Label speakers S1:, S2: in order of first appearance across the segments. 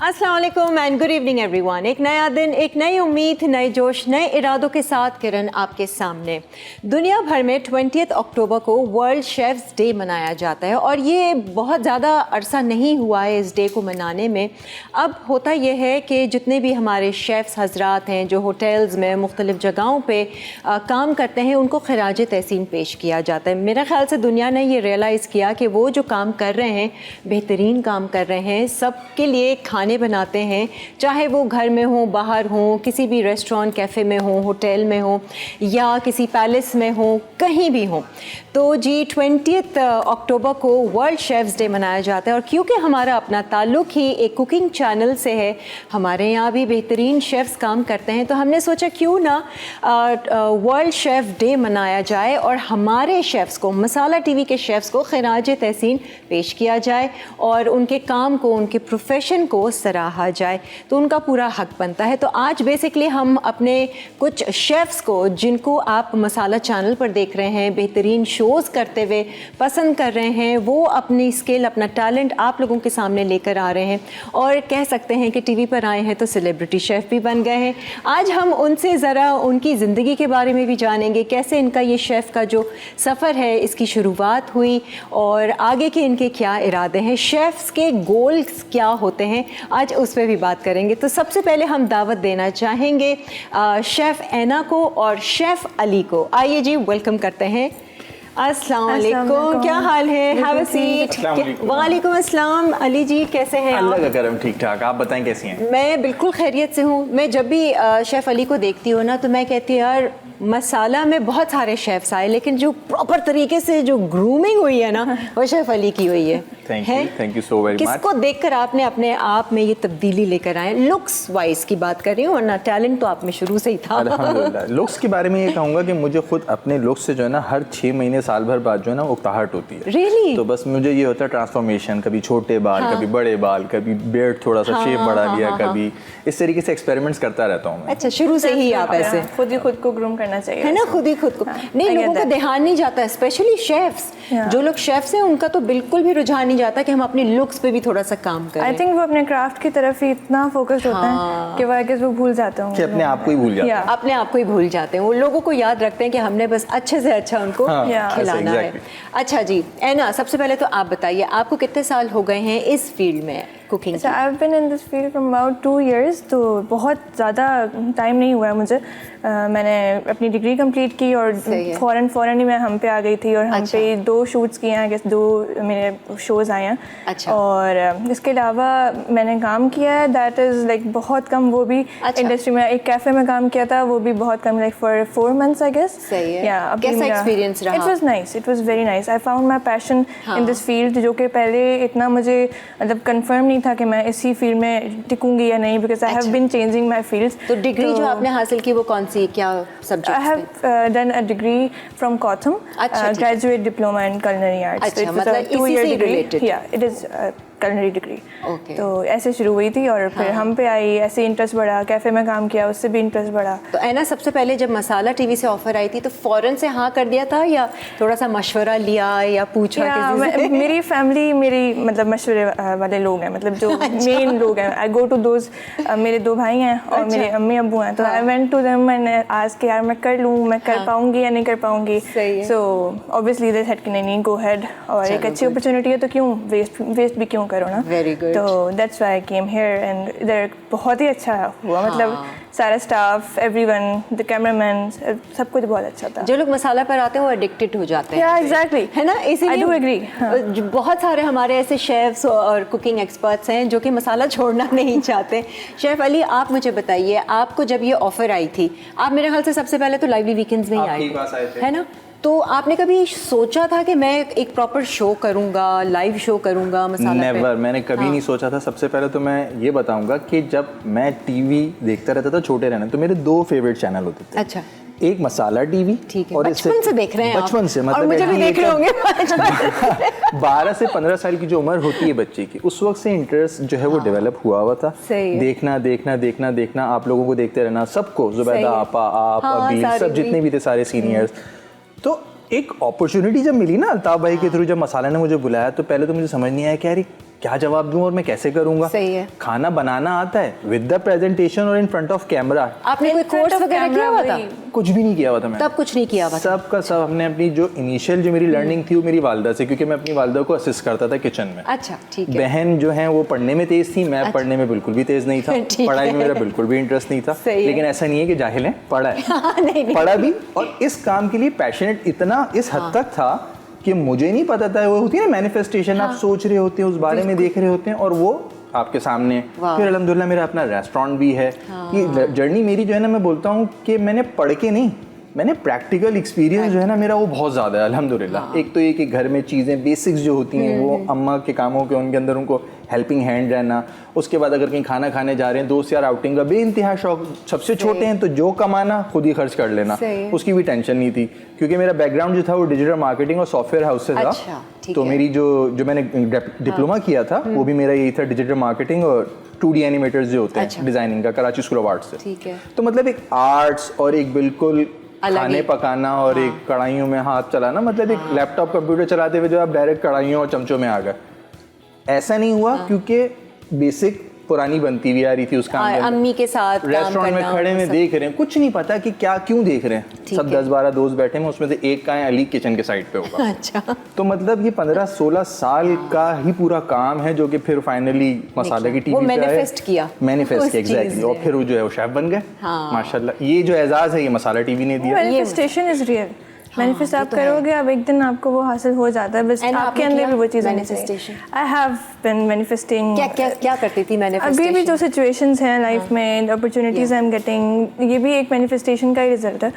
S1: अस्सलाम वालेकुम and good evening everyone. एक नया दिन, एक नई उम्मीद, नए जोश, नए इरादों के साथ किरण आपके सामने। दुनिया भर में 20 अक्टूबर को वर्ल्ड शेफ्स डे मनाया जाता है और ये बहुत ज़्यादा अरसा नहीं हुआ है इस डे को मनाने में। अब होता यह है कि जितने भी हमारे शेफ्स हजरात हैं जो होटल्स में मुख्तलिफ़ जगहों पे काम करते हैं, उनको खराज तहसीन पेश किया जाता है। मेरे ख़्याल से दुनिया ने ये रियलाइज़ किया कि वो जो काम कर रहे हैं, बेहतरीन काम कर रहे हैं, सबके लिए खाने बनाते हैं, चाहे वो घर में हो, बाहर हो, किसी भी रेस्टोरेंट कैफ़े में हो, होटल में हो या किसी पैलेस में हो, कहीं भी हो। तो जी 20 अक्टूबर को वर्ल्ड शेफ्स डे मनाया जाता है और क्योंकि हमारा अपना ताल्लुक़ ही एक कुकिंग चैनल से है, हमारे यहाँ भी बेहतरीन शेफ्स काम करते हैं, तो हमने सोचा क्यों ना वर्ल्ड शेफ़ डे मनाया जाए और हमारे शेफ्स को, मसाला टीवी के शेफ्स को खराज तहसीन पेश किया जाए और उनके काम को, उनके प्रोफेशन को सराहा जाए, तो उनका पूरा हक बनता है। तो आज बेसिकली हम अपने कुछ शेफ्स को, जिनको आप मसाला चैनल पर देख रहे हैं, बेहतरीन शोज़ करते हुए पसंद कर रहे हैं, वो अपनी स्किल, अपना टैलेंट आप लोगों के सामने लेकर आ रहे हैं और कह सकते हैं कि टीवी पर आए हैं तो सेलिब्रिटी शेफ़ भी बन गए हैं। आज हम उनसे ज़रा उनकी ज़िंदगी के बारे में भी जानेंगे, कैसे इनका ये शेफ़ का जो सफ़र है, इसकी शुरुआत हुई और आगे के इनके क्या इरादे हैं, शेफ़्स के गोल्स क्या होते हैं, आज उस पर भी बात करेंगे। तो सबसे पहले हम दावत देना चाहेंगे शेफ़ ऐना को और शेफ़ अली को। आइए जी, वेलकम करते हैं। अस्सलाम वालेकुम, क्या हाल है? Have a seat. वालेकुम अस्सलाम। अली जी कैसे हैं?
S2: अल्लाह का करम, ठीक ठाक। आप बताएं कैसी हैं?
S1: मैं बिल्कुल खैरियत से हूँ। मैं जब भी शेफ़ अली को देखती हूँ ना, तो मैं कहती हूँ यार, मसाला में बहुत सारे शेफ्स आए, लेकिन जो प्रॉपर तरीके से जो ग्रूमिंग हुई है ना, वो शेफ़ अली की हुई है।
S2: Thank you so very much.
S1: किसको देखकर आपने अपने आप में ये तब्दीली लेकर आए? लुक्स वाइज की बात कर रही हूँ, वरना टैलेंट तो आप में शुरू से ही था।
S2: अल्हम्दुलिल्लाह। लुक्स के बारे में ये कहूँगा कि मुझे खुद अपने लुक्स से जो है ना, हर 6 महीने साल भर बाद जो है ना उकताहट होती है।
S1: Really?
S2: तो बस मुझे ये होता है ट्रांसफॉर्मेशन, कभी छोटे बाल, कभी बड़े बाल, कभी बियर्ड थोड़ा सा शेप बढ़ा लिया, कभी इस तरीके से एक्सपेरिमेंट्स करता रहता हूँ मैं।
S1: अच्छा, शुरू से ही आप ऐसे
S3: खुद ही खुद को ग्रूम करना चाहिए,
S1: है ना? खुद ही खुद को नहीं, लोगों का ध्यान नहीं जाता, स्पेशली शेफ्स। जो लोग शेफ्स हैं उनका तो बिल्कुल भी रुझान नहीं जाता कि हम अपने लुक्स पे भी थोड़ा सा काम करें।
S3: आई थिंक वो अपने क्राफ्ट की तरफ ही इतना फोकस्ड होता है कि वो आई गेस वो भूल जाते हैं,
S2: कि अपने आप को ही भूल जाते हैं।
S1: अपने आप को ही भूल जाते हैं। वो लोगों को याद रखते हैं कि हमने बस अच्छे से अच्छा उनको खिलाना है। अच्छा जी, ऐना, सबसे पहले तो आप बताइए, आपको कितने साल हो गए हैं इस फील्ड में cooking?
S3: I have been in this field from about 2 years, तो बहुत ज़्यादा टाइम नहीं हुआ है मुझे। मैंने अपनी डिग्री कंप्लीट की और फ़ौरन ही मैं हम पे आ गई थी और हम पे 2 शूट्स किए हैं, 2 मेरे शोज़ आए हैं।
S1: अच्छा।
S3: और इसके अलावा मैंने काम किया है, दैट इज़ लाइक बहुत कम, वो भी इंडस्ट्री में एक कैफ़े में काम किया था, वो भी बहुत कम, like for 4 months I guess.
S1: सही है। कैसा एक्सपीरियंस रहा?
S3: It was nice, it was very nice. I found my passion in this field, जो कि पहले इतना मुझे मतलब कंफर्म नहीं था कि मैं इसी फील्ड में टिकूंगी या नहीं, because I have been changing my fields.
S1: तो डिग्री जो आपने हासिल की वो कौन सी, क्या subject?
S3: I have done a degree from Cotham, graduate diploma in culinary arts।
S1: अच्छा, मतलब 2 year डिग्री।
S3: या it is culinary degree.
S1: Okay.
S3: तो ऐसे शुरू हुई थी और फिर हम पे आई, ऐसे इंटरेस्ट बढ़ा, कैफ़े में काम किया, उससे भी इंटरेस्ट बढ़ा।
S1: तो ऐना, सबसे पहले जब मसाला टीवी से ऑफर आई थी तो फ़ौरन से हाँ कर दिया था या थोड़ा सा मशवरा लिया या पूछा किसी से?
S3: मेरी फैमिली मेरी मतलब मशवरे वाले लोग हैं, मतलब जो मेन लोग हैं। आई गो टू दोज, मेरे 2 भाई हैं और मेरे अम्मी अब्बू हैं, तो I went to them and आज के यार मैं कर लूँ, मैं कर पाऊँगी या नहीं कर पाऊँगी। सो ऑब्वियसली दे सेड कि नहीं, गो हेड, और एक अच्छी अपॉर्चुनिटी है तो क्यों वेस्ट भी क्यों करो ना।
S1: Very good.
S3: तो that's why I came here and इधर बहुत ही अच्छा हुआ। मतलब सारा स्टाफ, एवरीवन, द कैमरामैन, सब कुछ बहुत अच्छा था।
S1: जो लोग मसाला पर आते हैं वो एडिक्टेड हो जाते हैं।
S3: एग्जैक्टली,
S1: है ना? इसीलिए
S3: आई डू एग्री।
S1: बहुत सारे हमारे ऐसे शेफ्स और कुकिंग एक्सपर्ट्स हैं जो कि मसाला छोड़ना नहीं चाहते। शेफ अली, आप मुझे बताइए, आपको जब ये ऑफर आई थी, आप मेरे ख्याल से सबसे पहले तो लाइवली वीकेंड्स में ही आए थे, है ना? तो आपने कभी सोचा था कि मैं एक प्रॉपर शो करूंगा, लाइव शो करूंगा मसाला पे?
S2: नेवर, मैंने कभी नहीं सोचा था। सबसे पहले तो मैं ये बताऊंगा कि जब मैं टीवी देखता रहता था छोटे रहने, तो मेरे 2 फेवरेट चैनल होते थे।
S1: अच्छा।
S2: एक मसाला टीवी,
S1: ठीक है, और बचपन से देख रहे हैं
S2: बचपन से, मतलब
S1: और मुझे भी देख रहे होंगे
S2: 12 से 15 साल की जो उम्र होती है बच्चे की, उस वक्त से इंटरेस्ट जो है वो डेवलप हुआ था। देखना, आप लोगों को देखते रहना, सबको, जुबैदा आपा, आप, अभी, सब जितने भी थे सारे सीनियर्स। तो एक अपॉर्चुनिटी जब मिली ना अल्ताफ भाई के थ्रू, जब मसाला ने मुझे बुलाया, तो पहले तो मुझे समझ नहीं आया कि यार क्या जवाब दूं और मैं कैसे करूंगा।
S1: सही है।
S2: खाना बनाना आता है विद द प्रेजेंटेशन और इन फ्रंट ऑफ कैमरा।
S1: आपने कोई कोर्स वगैरह किया हुआ था?
S2: कुछ भी नहीं किया हुआ था मैंने।
S1: तब कुछ नहीं किया हुआ था?
S2: सब का सब हमने अपनी जो इनिशियल जो मेरी लर्निंग थी वो मेरी वालदा से, क्योंकि मैं अपनी वालदा को असिस्ट करता था किचन में।
S1: अच्छा, ठीक है।
S2: बहन जो है वो पढ़ने में तेज थी, मैं पढ़ने में बिल्कुल भी तेज नहीं था।
S1: ठीक
S2: पढ़ाई में
S1: है।
S2: मेरा बिल्कुल भी इंटरेस्ट नहीं था। लेकिन ऐसा नहीं है कि जाहिल है, पढ़ा है।
S1: नहीं।
S2: पढ़ा भी, और इस काम के लिए पैशनेट इतना इस हद तक था कि मुझे नहीं पता था, वो होती है ना मैनिफेस्टेशन, आप सोच रहे होते हैं, उस बारे में देख रहे होते हैं और वो आपके सामने। फिर अल्हम्दुलिल्लाह मेरा अपना रेस्टोरेंट भी है। ये जर्नी मेरी जो है ना, मैं बोलता हूँ कि मैंने पढ़ के नहीं, मैंने प्रैक्टिकल एक्सपीरियंस जो है ना मेरा वो बहुत ज़्यादा है अल्हम्दुलिल्लाह। एक तो ये कि घर में चीज़ें बेसिक्स जो होती हैं वो अम्मा के कामों के, उनके अंदर उनको हेल्पिंग हैंड रहना। उसके बाद अगर कहीं खाना खाने जा रहे हैं, दोस्त यार आउटिंग का बेइंतहा शौक, सबसे छोटे हैं तो जो कमाना खुद ही खर्च कर लेना, उसकी भी टेंशन नहीं थी, क्योंकि मेरा बैकग्राउंड जो था वो डिजिटल मार्केटिंग और सॉफ्टवेयर हाउस से था। तो मेरी जो मैंने डिप्लोमा किया था वो भी मेरा यही था, डिजिटल मार्केटिंग और 2D एनिमेटर्स जो होते हैं डिजाइनिंग का, कराची स्कूल ऑफ आर्ट्स से। तो मतलब एक आर्ट्स और एक बिल्कुल खाने पकाना और एक कढ़ाइयों में हाथ चलाना, मतलब एक लैपटॉप कंप्यूटर चलाते हुए जो आप डायरेक्ट कढ़ाइयों और चमचों में आ गए, ऐसा नहीं हुआ। क्योंकि बेसिक पुरानी बनती हुई आ रही थी उस काम में,
S1: अम्मी के साथ
S2: रेस्टोरेंट में खड़े में देख रहे हैं, कुछ नहीं पता कि क्या क्यों देख रहे हैं। सब 10-12 दोस्त बैठे हैं, उसमें से एक का है अली किचन के साइड पे होगा।
S1: अच्छा।
S2: तो मतलब ये 15-16 साल का ही पूरा काम है, जो कि फिर फाइनली मसाले की टीवी पे
S1: मैनिफेस्ट किया
S2: एग्जैक्टली, और फिर वो जो है वो शेफ बन गए माशाल्लाह। ये जो एजाज है ये मसाला टीवी ने दिया।
S3: Manifestation is real. मैनिफेस्ट आप करोगे, अब एक दिन आपको वो हासिल हो जाता है, बस आपके अंदर भी वो चीज़ होनी चाहिए। I have been manifesting.
S1: क्या करती थी मैनिफेस्टेशन?
S3: अभी भी जो सिचुएशंस हैं लाइफ में, अपॉर्चुनिटीज आई एम गेटिंग, ये भी एक मैनिफेस्टेशन का ही रिजल्ट है।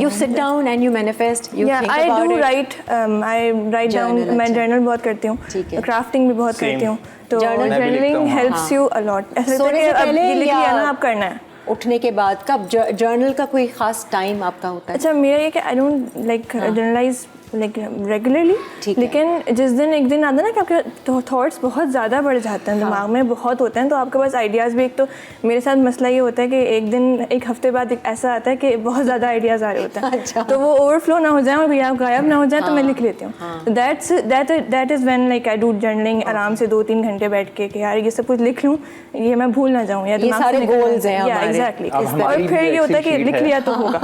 S1: You sit down and you manifest. You think
S3: I
S1: about
S3: do
S1: it.
S3: I write down. मैं जर्नल बहुत करती हूँ, क्राफ्टिंग भी बहुत करती हूँ, तो journaling helps you a lot. ऐसा लगता है कि अब ये लिख लिया ना, अब करना है।
S1: उठने के बाद कब जर्नल का कोई खास टाइम आपका होता है?
S3: अच्छा, मेरा ये कि I don't like generalized like regularly, लेकिन जिस दिन एक दिन आता है ना कि आपके थॉट्स बहुत ज़्यादा बढ़ जाते हैं, दिमाग में बहुत होते हैं, तो आपके पास आइडियाज़ भी, एक तो मेरे साथ मसला ये होता है कि एक दिन, एक हफ्ते बाद ऐसा आता है कि बहुत ज़्यादा आइडियाज़ आ रहे होते हैं, तो वो ओवरफ्लो ना हो जाए और या गायब ना हो जाए, तो मैं लिख लेती हूँ। That is when like I do journaling आराम से 2-3 घंटे बैठ के, कि यार ये सब कुछ लिख लूँ, ये मैं भूल ना जाऊँ, या
S1: ये सारे गोल्स हैं हमारे।
S3: एग्जैक्टली। और फिर ये होता है कि लिख लिया तो होगा।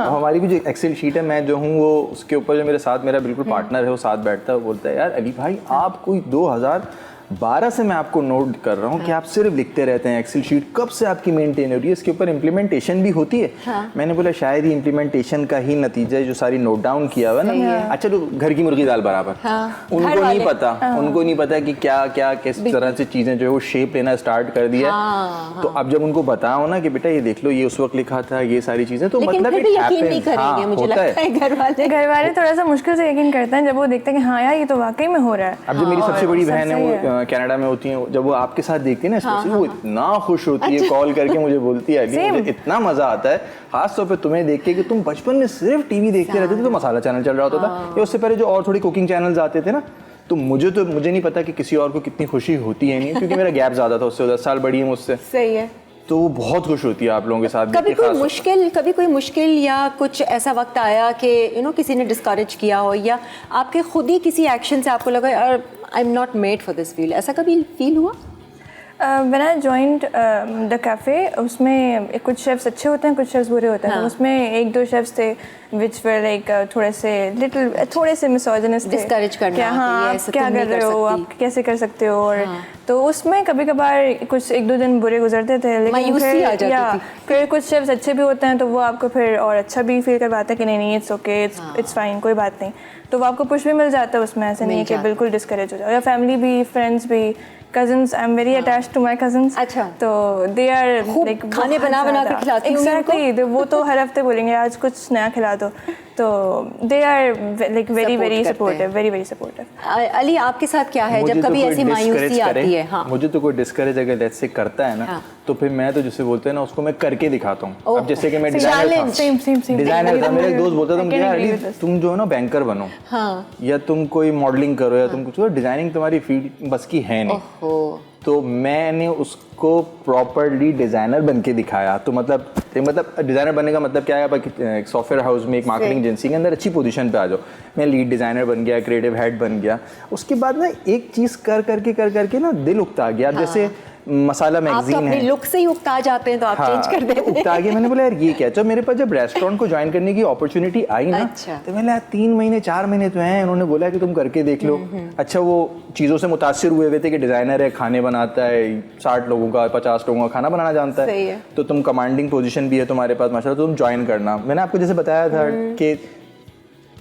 S2: हमारी भी जो एक्सेल शीट है, मैं जो हूँ वो उसके ऊपर जो मेरे साथ मेरा बिल्कुल पार्टनर है वो साथ बैठता है, वो बोलता है यार अली भाई आप कोई 2012 से मैं आपको नोट कर रहा हूँ कि आप सिर्फ लिखते रहते हैं एक्सेल शीट, कब से आपकी मेंटेन हो रही है, इसके ऊपर इम्प्लीमेंटेशन भी होती है। मैंने बोला शायद ही इम्प्लीमेंटेशन का ही नतीजा है जो सारी नोट डाउन किया हुआ ना। अच्छा, तो घर की मुर्गी दाल बराबर, उनको नहीं पता, उनको नहीं पता कि क्या क्या किस तरह से चीजें जो है वो शेप लेना स्टार्ट कर दिया। तो अब जब उनको बताओ ना कि बेटा ये देख लो, ये उस वक्त लिखा था, ये सारी चीजें, तो मतलब
S1: यकीन नहीं करेंगे, मुझे लगता है घर वाले
S3: थोड़ा सा मुश्किल से यकीन करते हैं जब वो देखते हैं कि हाँ यार ये तो वाकई में हो रहा है।
S2: अब जो मेरी सबसे बड़ी बहन है वो कनाडा में होती है, जब वो आपके साथ देखती है ना स्पेशली, वो इतना खुश होती है, कॉल करके मुझे बोलती है अली मुझे इतना मजा आता है, खास तौर पे तुम्हें देख के कि तुम बचपन में सिर्फ टीवी देखते रहते थे, तो मसाला चैनल चल रहा होता था, या उससे पहले जो और थोड़ी कुकिंग चैनल्स आते थे ना, तो मुझे नहीं पता कि किसी और को कितनी खुशी होती है नहीं, क्योंकि मेरा गैप ज्यादा था उससे, 10 साल बड़ी है मुझसे।
S1: सही है।
S2: तो वो बहुत खुश होती है आप लोगों के साथ।
S1: कभी कोई मुश्किल या कुछ ऐसा वक्त आया कि किसी ने डिस्करेज किया हो, या आपके खुद ही किसी एक्शन से आपको लगा यार I am not made for this field, ऐसा कभी फील हुआ?
S3: When I joined the cafe, उसमें कुछ शेफ्स अच्छे होते हैं, कुछ शेफ्स बुरे होते हैं। उसमें 1-2 शेफ्स थे विच वर लाइक थोड़े से मिसोजिनिस्ट थे,
S1: डिस्करेज करना
S3: क्या हाँ आप क्या कर रहे हो, आप कैसे कर सकते हो, और तो उसमें कभी कभार कुछ 1-2 दिन बुरे गुजरते थे, लेकिन फिर कुछ शेफ्स अच्छे भी होते हैं, तो वो आपको फिर और अच्छा भी फील करवाते हैं कि नहीं इट्स ओके, इट्स फाइन, कोई बात नहीं, तो वो आपको पुश भी मिल जाता है उसमें, ऐसे नहीं कि बिल्कुल डिस्करेज हो जाओ। या फैमिली भी, फ्रेंड्स भी, cousins, I'm very attached to my cousins.
S1: अच्छा।
S3: तो they are like
S1: खाने बना के खिलाती हूँ
S3: exactly, वो तो हर हफ्ते बोलेंगे आज कुछ नया खिला दो, तो they are like very supportive, very supportive.
S1: Ali आपके साथ क्या है जब कभी ऐसी मायूसी आती है? हाँ,
S2: मुझे तो कोई डिस्करेज अगर लेट्स से करता है ना, तो फिर मैं तो जिसे बोलते हैं ना उसको मैं करके दिखाता हूँ। अब जैसे कि मैं डिजाइनर था, मेरा एक दोस्त बोलता था मुझे यार अली तुम जो है ना बैंकर बनो, या तुम कोई मॉडलिंग करो, या तुम कुछ, डिजाइनिंग तुम्हारी फील्ड बस की है नहीं। तो मैंने उसको प्रॉपरली डिज़ाइनर बन के दिखाया। तो मतलब डिज़ाइनर बनने का मतलब क्या है, आप एक सॉफ्टवेयर हाउस में एक मार्केटिंग एजेंसी के अंदर अच्छी पोजीशन पे आ जाओ। मैं लीड डिज़ाइनर बन गया, क्रिएटिव हेड बन गया। उसके बाद ना एक चीज़ कर करके ना दिल उकता गया। अब जैसे मसाला मैगजीन है,
S1: अपने लुक से ही उकता जाते हैं तो आप चेंज कर देते हैं।
S2: उकता गया। मैंने बोला यार ये क्या है। जब रेस्टोरेंट को ज्वाइन करने की अपॉर्चुनिटी आई ना, तो मैंने 3 महीने 4 महीने तो हैं, उन्होंने बोला कि तुम करके देख लो। अच्छा, वो चीज़ों से मुतासिर हुए थे कि डिज़ाइनर है, खाने बनाता है, 60 लोगों का 50 लोगों का खाना बनाना जानता है, तो तुम कमांडिंग पोजीशन भी है तुम्हारे पास माशाल्लाह, तो तुम ज्वाइन करना। मैंने आपको जैसे बताया था कि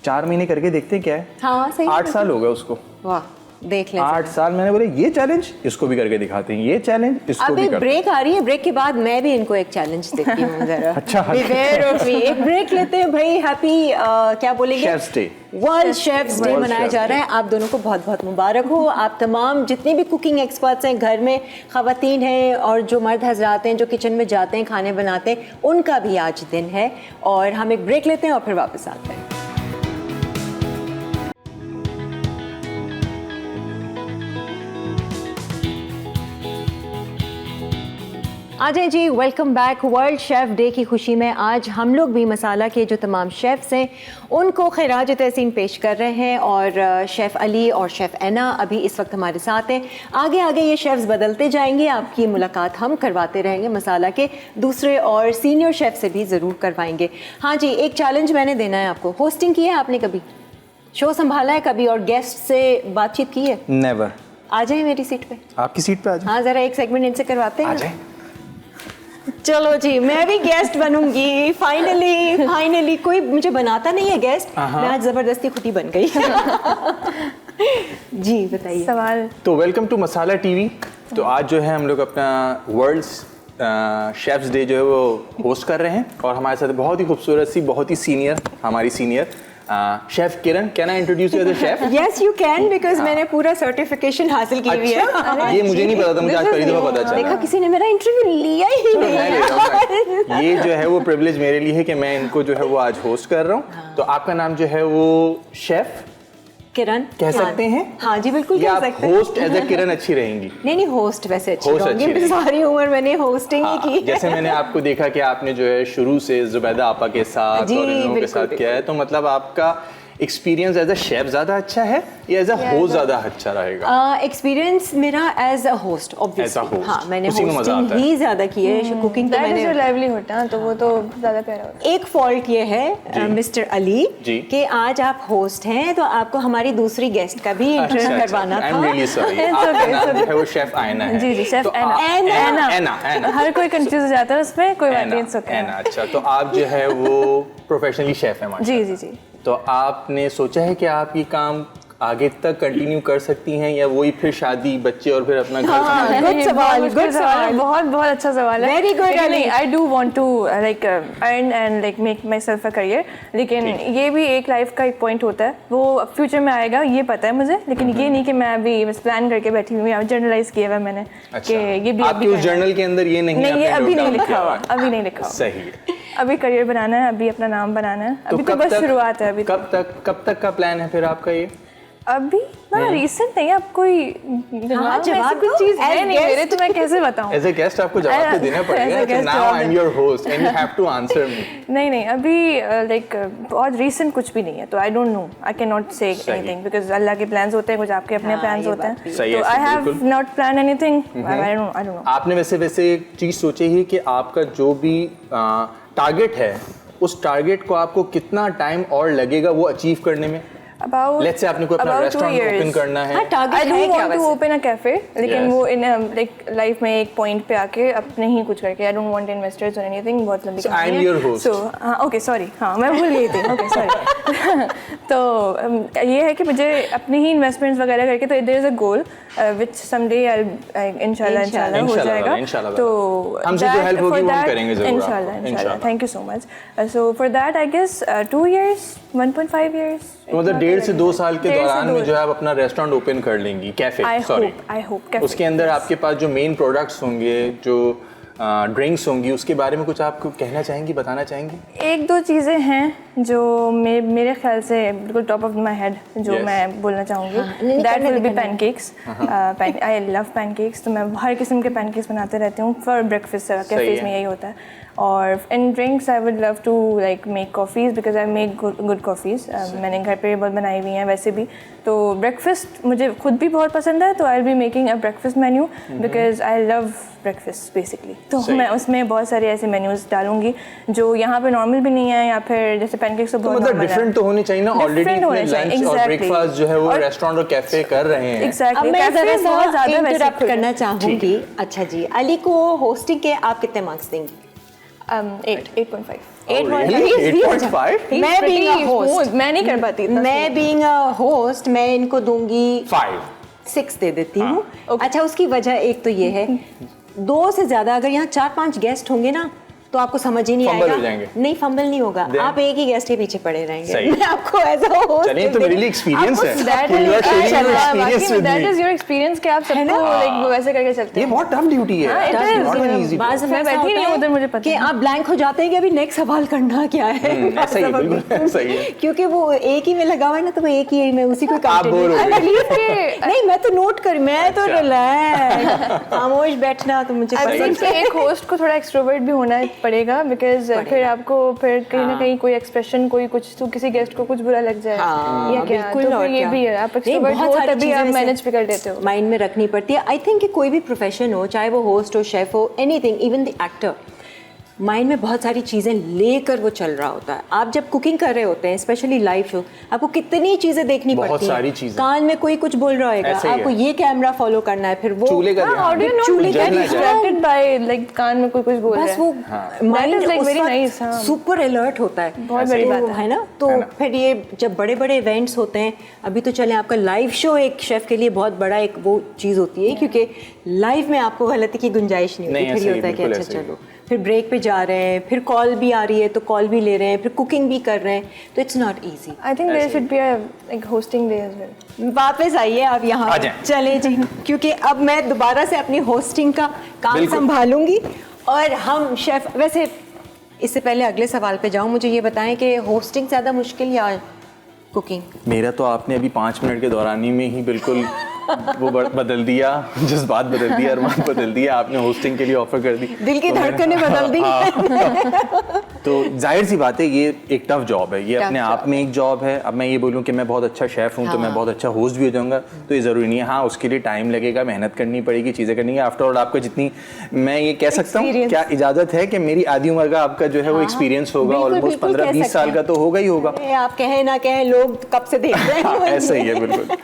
S2: 4 महीने करके देखते हैं क्या है।
S1: हाँ, सही
S2: 8 साल हो गए उसको।
S1: वाह, देख लें।
S2: 8 साल मैंने बोले ये चैलेंज इसको भी करके दिखाते हैं, ये चैलेंज इसको भी करते हैं।
S1: ब्रेक आ रही है, ब्रेक के बाद मैं भी इनको एक चैलेंज देती हूँ जरा।
S2: अच्छा,
S1: Beware of me। एक ब्रेक लेते हैं भाई। हैप्पी क्या बोलेंगे,
S2: chefs day,
S1: world chefs day मनाया जा रहा है। आप दोनों को बहुत बहुत मुबारक हो। आप तमाम जितने भी कुकिंग एक्सपर्ट्स हैं, घर में ख़वातीन हैं और जो मर्द हजरात हैं जो किचन में जाते हैं खाने बनाते हैं, उनका भी आज दिन है। और हम एक ब्रेक लेते हैं और फिर वापस आते हैं। आ जाए जी, welcome back. World chef day की खुशी में आज हम लोग भी मसाला के जो तमाम शेफ़्स हैं उनको खिराज तहसीन पेश कर रहे हैं। और शेफ़ अली और शेफ़ ऐना अभी इस वक्त हमारे साथ हैं। आगे आगे ये शेफ़्स बदलते जाएंगे, आपकी मुलाकात हम करवाते रहेंगे, मसाला के दूसरे और सीनियर शेफ़ से भी ज़रूर करवाएंगे। हाँ जी, एक चैलेंज मैंने देना है आपको। होस्टिंग की है आपने कभी, शो संभाला है कभी और गेस्ट से बातचीत की है?
S2: नेवर।
S1: आ जाए मेरी सीट पे।
S2: आपकी सीट पे आ जाए।
S1: हाँ, ज़रा एक सेगमेंट इनसे करवाते हैं।
S2: आ जाए।
S1: चलो जी, मैं भी गेस्ट बनूंगी। फाइनली कोई मुझे बनाता नहीं है गेस्ट, मैं आज जबरदस्ती खुद ही बन गई। जी बताइए
S3: सवाल।
S2: तो वेलकम टू मसाला टीवी। तो आज जो है हम लोग अपना वर्ल्ड शेफ्स डे जो है वो होस्ट कर रहे हैं और हमारे साथ बहुत ही खूबसूरत सी, बहुत ही सीनियर, हमारी senior chef Kiran. Can I introduce you as a chef?
S1: Yes you can, because मैंने पूरा सर्टिफिकेशन हासिल की हुई है।
S2: ये मुझे नहीं पता था, मुझे आज पहली दफा पता चला।
S1: देखा, किसी ने मेरा इंटरव्यू लिया ही नहीं।
S2: ये जो है वो प्रिविलेज मेरे लिए है कि मैं इनको जो है वो आज होस्ट कर रहा हूँ। तो आपका नाम जो है वो शेफ
S1: किरण
S2: कह सकते हैं?
S1: हाँ जी, बिल्कुल कह सकते हैं।
S2: होस्ट एज ए किरण अच्छी रहेंगी?
S1: नहीं, होस्ट वैसे अच्छी रहेंगी। सारी उम्र मैंने होस्टिंग ही की।
S2: जैसे मैंने आपको देखा कि आपने जो है शुरू से जुबैदा आपा के साथ और इन लोगों के साथ किया है, तो मतलब आपका एक्सपीरियंस एज अ शेफ ज़्यादा अच्छा है या एज अ होस्ट ज़्यादा अच्छा रहेगा?
S1: एक्सपीरियंस मेरा एज अ होस्ट ऑब्वियसली। हाँ, मैंने होस्टिंग ही ज़्यादा की है। कुकिंग तो मैंने
S3: लाइवलीहुड है, तो वो तो ज़्यादा प्यारा होता है।
S1: एक फॉल्ट ये है मिस्टर अली कि आज आप होस्ट हैं तो आपको हमारी दूसरी गेस्ट का भी इंटरव्यू करवाना था।
S2: I am really sorry. आपका नाम जो है वो शेफ आयना है।
S3: जी, शेफ ऐना। हर कोई कंफ्यूज हो जाता है उसमें, कोई बात नहीं।
S2: अच्छा, तो आप जो है वो प्रोफेशनली शेफ है?
S3: जी।
S2: तो आपने सोचा है कि आप ये काम आगे तक कंटिन्यू कर सकती हैं या वही फिर शादी, बच्चे और फिर अपना घर संभालना?
S1: गुड सवाल,
S3: बहुत अच्छा सवाल है।
S1: Very good Ali.
S3: I do want to like earn and like make myself a career, लेकिन ये भी एक लाइफ का एक पॉइंट होता है, वो फ्यूचर में आएगा, ये पता है मुझे। लेकिन ये नहीं कि मैं अभी बस प्लान करके बैठी हुई हूँ, जर्नलाइज किया हुआ मैंने कि ये भी
S2: आपके उस जर्नल के अंदर ये नहीं,
S3: ये अभी नहीं लिखा हुआ, अभी नहीं लिखा हुआ।
S2: सही।
S3: अभी करियर बनाना है, अभी अपना नाम बनाना है, अभी तो बस शुरुआत है। अभी
S2: कब तक का प्लान है फिर आपका ये?
S3: अभी ना रिसेंट नहीं, अब कोई
S1: जवाब
S3: कुछ चीज है नहीं मेरे, तो मैं कैसे बताऊं?
S2: एज अ गेस्ट आपको जवाब तो देना पड़ेगा। Now I am your host and you have to answer me.
S3: नहीं, अभी लाइक बहुत रिसेंट कुछ भी नहीं है, तो I don't know, I can not say anything because Allah के प्लान्स होते हैं, कुछ आपके अपने प्लान्स होते हैं। तो I have not plan anything. I don't no.
S2: आपने वैसे एक चीज सोची ही कि आपका जो भी टारगेट है, उस टारगेट को आपको कितना टाइम और लगेगा वो अचीव करने में?
S3: About
S2: let's say आपने कोई अपना रेस्टोरेंट ओपन करना है।
S3: I do want to open a cafe, लेकिन वो इन लाइक लाइफ में एक पॉइंट पे आके अपने ही कुछ करके, I don't want investors or anything, बहुत लंबी कहानी है।
S2: So I'm your host.
S3: So हाँ, okay, sorry, हाँ मैं भूल गई थी, okay, sorry। तो ये है कि मुझे अपनी ही इन्वेस्टमेंट्स वगैरह करके, तो there is a goal which someday I'll इंशाल्लाह हो जाएगा। तो
S2: हमसे जो हेल्प होगी वो हम करेंगे ज़रूर।
S3: इंशाल्लाह। Thank you so much. So for that I guess 2 years, 1.5 years।
S2: मतलब 1.5 से 2 साल के दौरान में जो है आप अपना रेस्टोरेंट ओपन कर लेंगे, कैफे।
S3: आई होप
S2: उसके अंदर आपके पास जो मेन प्रोडक्ट्स होंगे, जो ड्रिंक्स होंगी, उसके बारे में कुछ आप कहना चाहेंगी, बताना चाहेंगी?
S3: एक दो चीज़ें हैं जो मेरे ख्याल से बिल्कुल टॉप ऑफ माई हेड जो मैं बोलना चाहूँगी, that will be pancakes. I love pancakes, तो मैं हर किस्म के पैनकेक्स बनाते रहती हूँ फॉर ब्रेकफास्ट। कैफेज में यही होता है। और in drinks I would love to like make coffees because I make good coffees. मैंने घर पे बहुत बनाई हुई हैं वैसे भी। तो ब्रेकफास्ट मुझे खुद भी बहुत पसंद है, तो I will be making a breakfast menu because I love breakfast basically. तो मैं उसमें बहुत सारे ऐसे मेन्यूज़ डालूंगी जो यहाँ पे नॉर्मल भी नहीं है, या फिर जैसे पैनकेक्स तो बहुत
S2: मतलब डिफरेंट तो होनी चाहिए ना। ऑलरेडी लंच और ब्रेकफास्ट जो है वो रेस्टोरेंट और कैफे कर रहे हैं।
S3: एग्जैक्टली।
S1: मैं जरा सा इंटरप्ट करना चाहूँगी। अच्छा जी, अली को होस्टिंग के आप कितने मार्क्स देंगी?
S3: 8.5।
S2: 8.5?
S1: मैं बीइंग अ होस्ट,
S3: मैं नहीं कर पाती इतना।
S1: मैं बीइंग अ होस्ट मैं इनको दूंगी 6 दे देती हूँ। अच्छा, उसकी वजह एक तो ये है, 2 से ज्यादा अगर यहाँ 4-5 गेस्ट होंगे ना तो आपको समझ ही नहीं
S2: फंबल
S1: आएगा।
S2: हो जाएंगे।
S1: नहीं, फंबल नहीं होगा, आप एक ही गेस्ट के पीछे पड़े रहेंगे। मैं आपको एज अ होस्ट,
S2: चलिए तो मेरे लिए एक्सपीरियंस है।
S3: दैट इज योर एक्सपीरियंस कि आप सबको लाइक वैसे करके चलते
S2: ये
S3: हैं।
S2: बहुत टफ ड्यूटी है।
S3: it is।
S2: Not an easy
S1: बाज़
S3: मैं
S1: ऐसा
S3: बैठी नहीं
S1: होता
S3: उधर,
S1: है
S3: मुझे पता
S1: कि
S3: है।
S1: आप ब्लैंक हो जाते हैं कि अभी नेक्स्ट सवाल करना क्या है।
S2: ऐसा ही है, बिल्कुल सही है।
S1: क्योंकि वो एक ही में लगा हुआ है ना, तो वो एक ही में उसी को
S2: आप बोल रहे हो।
S1: नहीं, मैं तो नोट कर, मैं तो रिलैक्स खामोश बैठना तो मुझे
S3: आई थिंक एक होस्ट को थोड़ा एक्सट्रोवर्ट भी होना पड़ेगा बिकॉज फिर आपको फिर कहीं ना कहीं कोई एक्सप्रेशन, कोई कुछ, तो किसी गेस्ट को कुछ बुरा लग जाए या क्या,
S1: बिल्कुल।
S3: तो फिर ये भी है, आप एक्सट्रोवर्ट हो तभी आप मैनेज भी कर लेते हो।
S1: माइंड में रखनी पड़ती है। आई थिंक कि कोई भी प्रोफेशन हो, चाहे वो होस्ट हो, शेफ हो, anything, even the actor, mind में बहुत सारी चीज़ें लेकर वो चल रहा होता है। आप जब कुकिंग कर रहे होते हैं, स्पेशली लाइव शो, आपको कितनी चीज़ें देखनी पड़ती हैं।
S2: बहुत सारी चीज़ें।
S1: कान में कोई कुछ बोल रहा होगा, आपको ये कैमरा फॉलो करना है, फिर वो
S2: चूल्हे का
S3: how do you not get distracted by like कान में कोई कुछ बोल रहा
S1: बस
S3: है।
S1: वो माइंड
S3: like very nice, हाँ।
S1: सुपर अलर्ट होता है।
S3: बहुत बड़ी बात
S1: है ना। तो फिर ये जब बड़े बड़े इवेंट्स होते हैं, अभी तो चले आपका लाइव शो एक शेफ के लिए बहुत बड़ा एक वो चीज़ होती है, क्योंकि लाइव में आपको गलती की गुंजाइश नहीं होती। फिर ये होता है कि अच्छा चलो, फिर ब्रेक पे जा रहे हैं, फिर कॉल भी आ रही है तो कॉल भी ले रहे हैं, फिर कुकिंग भी कर रहे हैं, तो it's not easy.
S3: I think there should be a like hosting day as well.
S1: वापस आइए आप यहाँ, चले जी, क्योंकि अब मैं दोबारा से अपनी होस्टिंग का काम संभालूंगी। और हम शेफ, वैसे इससे पहले अगले सवाल पे जाऊँ, मुझे ये बताएं कि होस्टिंग ज़्यादा मुश्किल या कुकिंग?
S2: मेरा तो आपने अभी 5 मिनट के दौरान ही में ही बिल्कुल वो बदल दिया, जज्बात बदल दिया, अरमान बदल दिया। आपने होस्टिंग के लिए ऑफर कर दी,
S1: दिल की धड़कनें बदल दी।
S2: तो जाहिर सी बात है ये एक टफ जॉब है, ये अपने आप में एक जॉब है। अब मैं ये बोलूँ कि मैं बहुत अच्छा शेफ हूँ तो मैं बहुत अच्छा होस्ट भी हो जाऊँगा, तो ये ज़रूरी नहीं है। हाँ, उसके लिए टाइम लगेगा, मेहनत करनी पड़ेगी, चीज़ें करनी है। आफ्टर ऑल आपका जितनी, मैं ये कह सकता हूँ, क्या इजाज़त है कि मेरी आधी उम्र का आपका जो है वो एक्सपीरियंस होगा, ऑलमोस्ट 15-20 साल का तो होगा ही होगा।
S1: आप कहें ना कहें, लोग कब से देख रहे हैं।
S2: ऐसा ही है, बिल्कुल।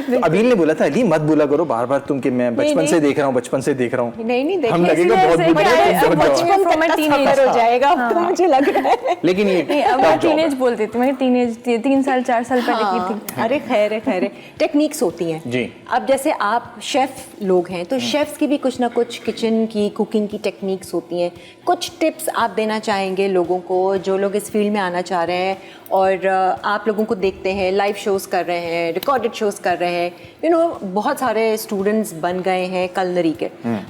S2: तो अबील ने बोला था, अली मत बोला करो बार बार तुम कि मैं बचपन से देख रहा हूँ, बचपन से देख रहा हूँ।
S1: नहीं,
S2: हम लगेगा बहुत
S1: बचपन का टीनेजर हो जाएगा तो मुझे लग रहा है।
S2: लेकिन ये
S3: अब मैं टीनेज बोलती थी, मैं टीनेज 3 साल 4 साल पहले की थी।
S1: अरे खैर है, टेक्निक्स होती हैं
S2: जी।
S1: अब जैसे आप शेफ लोग हैं, तो शेफ्स की भी कुछ ना कुछ किचन की, कुकिंग की टेक्निक्स होती हैं। कुछ टिप्स आप देना चाहेंगे लोगों को, जो लोग इस फील्ड में आना चाह रहे हैं और आप लोगों को देखते हैं, लाइव शोज़ कर रहे हैं, रिकॉर्डेड शोज़ कर रहे हैं, यू नो, बहुत सारे स्टूडेंट्स बन गए हैं कलनरी के,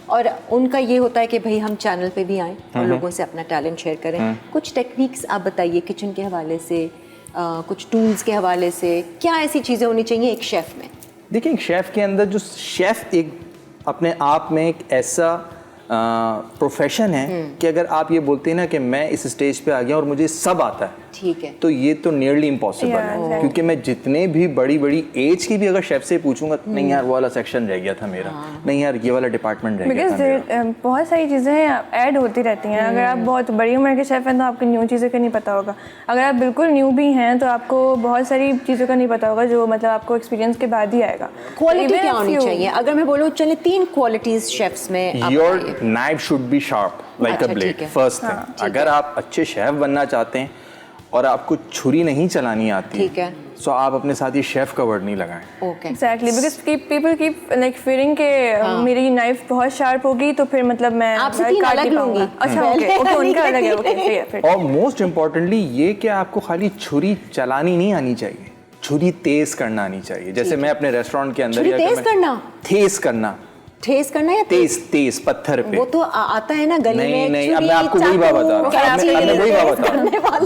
S1: और उनका ये होता है कि भाई हम चैनल पे भी आएँ और लोगों से अपना टैलेंट शेयर करें। कुछ टेक्निक्स आप बताइए किचन के हवाले से, कुछ टूल्स के हवाले से, क्या ऐसी चीज़ें होनी चाहिए एक शेफ़ में?
S2: देखिए, एक शेफ़ के अंदर जो शेफ़ एक अपने आप में एक ऐसा प्रोफेशन है कि अगर आप ये बोलते हैं ना कि मैं इस स्टेज पे आ गया और मुझे सब आता है,
S1: ठीक है,
S2: तो ये तो नियरली इम्पॉसिबल है। क्योंकि मैं जितने भी बड़ी बड़ी एज की भी अगर शेफ से पूछूंगा, नहीं यार वो वाला सेक्शन रह गया था मेरा, नहीं यार ये वाला डिपार्टमेंट रह गया था मेरा।
S3: बहुत सारी चीज़ें ऐड होती रहती हैं। अगर आप बहुत बड़ी उम्र के शेफ हैं तो आपको न्यू चीज़ों का नहीं पता होगा। अगर आप बिल्कुल न्यू भी हैं तो आपको बहुत सारी चीज़ों का नहीं पता होगा, जो मतलब आपको एक्सपीरियंस के बाद ही आएगा।
S1: क्वालिटी क्या होनी चाहिए? अगर मैं बोलूँ, चले 3 क्वालिटीज शेफ्स में।
S2: Your knife should be sharp like a blade, first thing. अगर आप अच्छे शेफ बनना चाहते हैं और आपको छुरी नहीं चलानी आती,
S1: ठीक है,
S2: तो आप अपने साथ ये शेफ का वर्ड नहीं लगाएं।
S1: Okay,
S3: exactly, because people keep like feeling के मेरी नाइफ बहुत शार्प होगी तो फिर मतलब मैं
S1: आपसे 3 अलग लूंगी।
S3: अच्छा, ओके, उनका अलग है, ओके, फिर।
S2: और मोस्ट इम्पोर्टेंटली ये कि आपको खाली छुरी चलानी नहीं आनी चाहिए, छुरी तेज करना आनी चाहिए। जैसे मैं अपने रेस्टोरेंट के अंदर
S1: तेज करना,
S2: तेज करना,
S1: ठेस करना या
S2: तेज पत्थर पे?
S1: वो तो आता है ना गली में।
S2: नहीं, अब मैं आपको वही बात बता रहा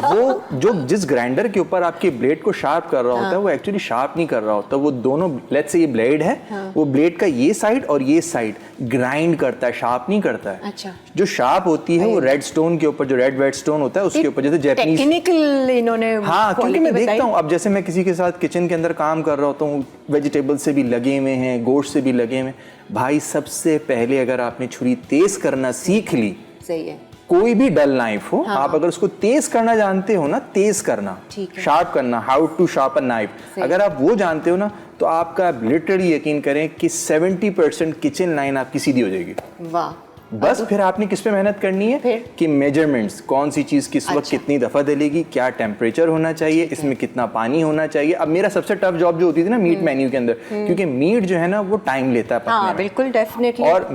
S2: हूँ। वो जो जिस ग्राइंडर के ऊपर आपके ब्लेड को शार्प कर रहा होता है वो एक्चुअली शार्प नहीं कर रहा होता। वो दोनों, लेट्स से ये ब्लेड है, वो ब्लेड का ये साइड और ये साइड ग्राइंड करता है, शार्प नहीं करता है।
S1: अच्छा।
S2: जो शार्प होती है वो रेड स्टोन के ऊपर, जो रेड वेट स्टोन होता है उसके ऊपर, जैसे जापानीज
S1: टेक्निकल इन्होंने।
S2: हाँ, क्योंकि मैं देखता हूँ, अब जैसे मैं किसी के साथ किचन के अंदर काम कर रहा होता हूँ, वेजिटेबल से भी लगे हुए हैं, गोश्त से भी लगे हुए हैं। भाई सबसे पहले अगर आपने छुरी तेज करना सीख ली,
S1: सही है,
S2: कोई भी डल नाइफ हो, आप अगर उसको तेज करना जानते हो ना, तेज करना, शार्प करना, हाउ टू शार्पन नाइफ, अगर आप वो जानते हो ना, तो आपका लिटरली यकीन करें कि 70% किचन लाइन आपकी सीधी हो जाएगी।
S1: वाह।
S2: बस फिर आपने किस पे मेहनत करनी है कि मेजरमेंट्स, कौन सी चीज किस वक्त कितनी दफा डलेगी, क्या टेम्परेचर होना चाहिए, इसमें कितना पानी होना चाहिए। अब मेरा सबसे टफ जॉब जो होती थी ना मीट मेन्यू के अंदर, क्योंकि मीट जो है ना वो टाइम लेता है पकने में।
S1: बिल्कुल, डेफिनेटली।
S2: और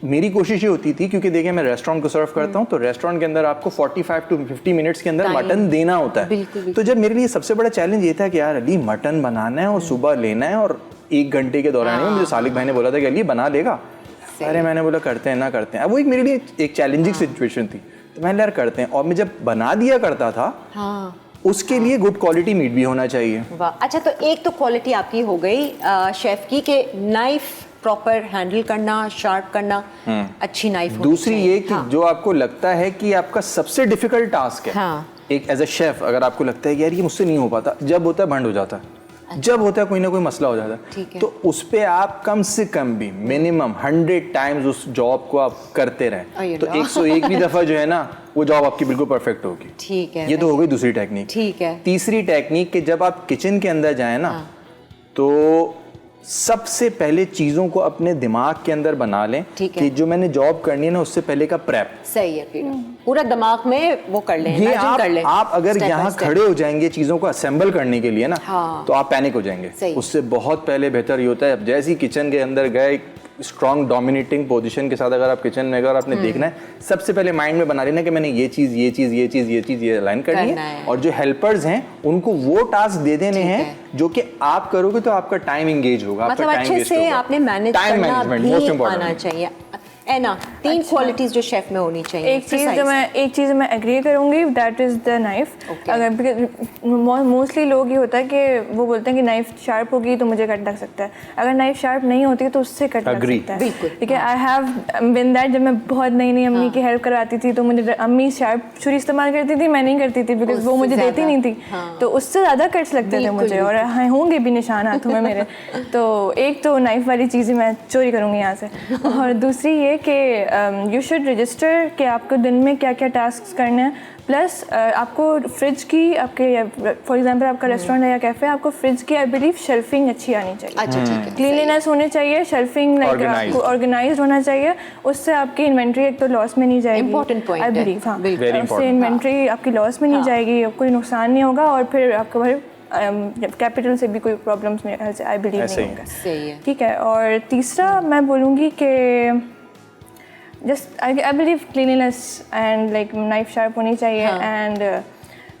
S2: मेरी कोशिश ये होती थी, क्योंकि देखिए मैं रेस्टोरेंट को सर्व करता हूँ, तो रेस्टोरेंट के अंदर आपको 45 to 50 मिनट्स के अंदर मटन देना होता है।
S1: बिल्कुल।
S2: तो जब मेरे लिए सबसे बड़ा चैलेंज ये था कि यार अली मटन बनाना है और सुबह लेना है और 1 घंटे के दौरान मुझे सालिक भाई ने बोला था कि अली बना लेगा। अरे मैंने बोला करते हैं ना करते हैं। अब वो एक मेरे लिए एक चैलेंजिंग सिचुएशन थी, तो मैंने यार करते हैं। और मैं जब बना दिया करता था, उसके लिए गुड क्वालिटी मीट भी होना चाहिए।
S1: वाह। अच्छा, तो एक तो क्वालिटी आपकी हो गई शेफ की कि नाइफ प्रॉपर हैंडल करना, शार्प करना, अच्छी नाइफ।
S2: दूसरी ये कि जो आपको लगता है कि आपका सबसे डिफिकल्ट टास्क है, एक एज अ शेफ अगर आपको लगता है कि यार ये मुझसे नहीं हो पाता, जब होता है भंड हो जाता है, जब होता है कोई ना कोई मसला हो जाता है, तो उस पे आप कम से कम भी मिनिमम 100 टाइम्स उस जॉब को आप करते रहें, तो 101 भी दफा जो है ना वो जॉब आपकी बिल्कुल परफेक्ट होगी।
S1: ठीक है,
S2: ये तो हो गई दूसरी टेक्निक।
S1: ठीक है।
S2: तीसरी टेक्निक कि जब आप किचन के अंदर जाए ना, तो सबसे पहले चीजों को अपने दिमाग के अंदर बना लें कि जो मैंने जॉब करनी है ना उससे पहले का प्रेप।
S1: सही है, पूरा दिमाग में वो कर लें,
S2: ये आप अगर यहाँ खड़े हो जाएंगे चीजों को असेंबल करने के लिए ना, तो आप पैनिक हो जाएंगे। उससे बहुत पहले बेहतर ये होता है, अब जैसे ही किचन के अंदर गए, स्ट्रॉन्ग डोमिनेटिंग पोजीशन के साथ अगर आप किचन में अगर आपने देखना है, सबसे पहले माइंड में बना लेना कि मैंने ये अलाइन करनी है, और जो हेल्पर्स हैं उनको वो टास्क दे देने हैं जो कि आप करोगे तो आपका टाइम एंगेज होगा,
S1: मतलब अच्छे से आपने मैनेज करना भी आना चाहिए। एना, 3 क्वालिटीज जो शेफ में होनी चाहिए।
S3: एक चीज़ मैं एग्री करूंगी, दैट इज़ द नाइफ। अगर मोस्टली लोग ये होता है कि वो बोलते हैं कि नाइफ शार्प होगी तो मुझे कट लग सकता है, अगर नाइफ शार्प नहीं होती तो उससे कट लग सकता है। ठीक है, आई हैव बिन दैट। जब मैं बहुत नई अम्मी की हेल्प करवाती थी तो मुझे अम्मी शार्प छुरी इस्तेमाल करती थी, मैं नहीं करती थी बिकॉज वो मुझे देती नहीं थी, तो उससे ज़्यादा कट्स लगते थे मुझे, और होंगे भी निशान हाथों में मेरे। तो एक तो नाइफ वाली चीज़ें मैं चोरी करूँगी यहाँ से, और दूसरी ये कि यू शुड रजिस्टर कि आपको दिन में क्या क्या टास्क करने हैं, प्लस आपको फ्रिज की, आपके फॉर एग्जांपल आपका रेस्टोरेंट है या कैफे, आपको फ्रिज की आई बिलीव शेल्फिंग अच्छी आनी चाहिए।
S1: अच्छा, ठीक है,
S3: क्लीनलीनेस होनी चाहिए, शेल्फिंग लाइक आपको ऑर्गेनाइज्ड होना चाहिए, उससे आपकी इन्वेंट्री एक तो लॉस में नहीं जाएगी।
S1: इंपॉर्टेंट पॉइंट
S3: आई बिलीव, हाँ, उससे इन्वेंट्री आपकी लॉस में नहीं जाएगी, कोई नुकसान नहीं होगा, और फिर आपको भाई कैपिटल से भी कोई प्रॉब्लम्स में आई बिलीव नहीं होगा। ठीक है, और तीसरा मैं बोलूँगी कि just I believe cleanliness and like knife sharp होनी चाहिए, and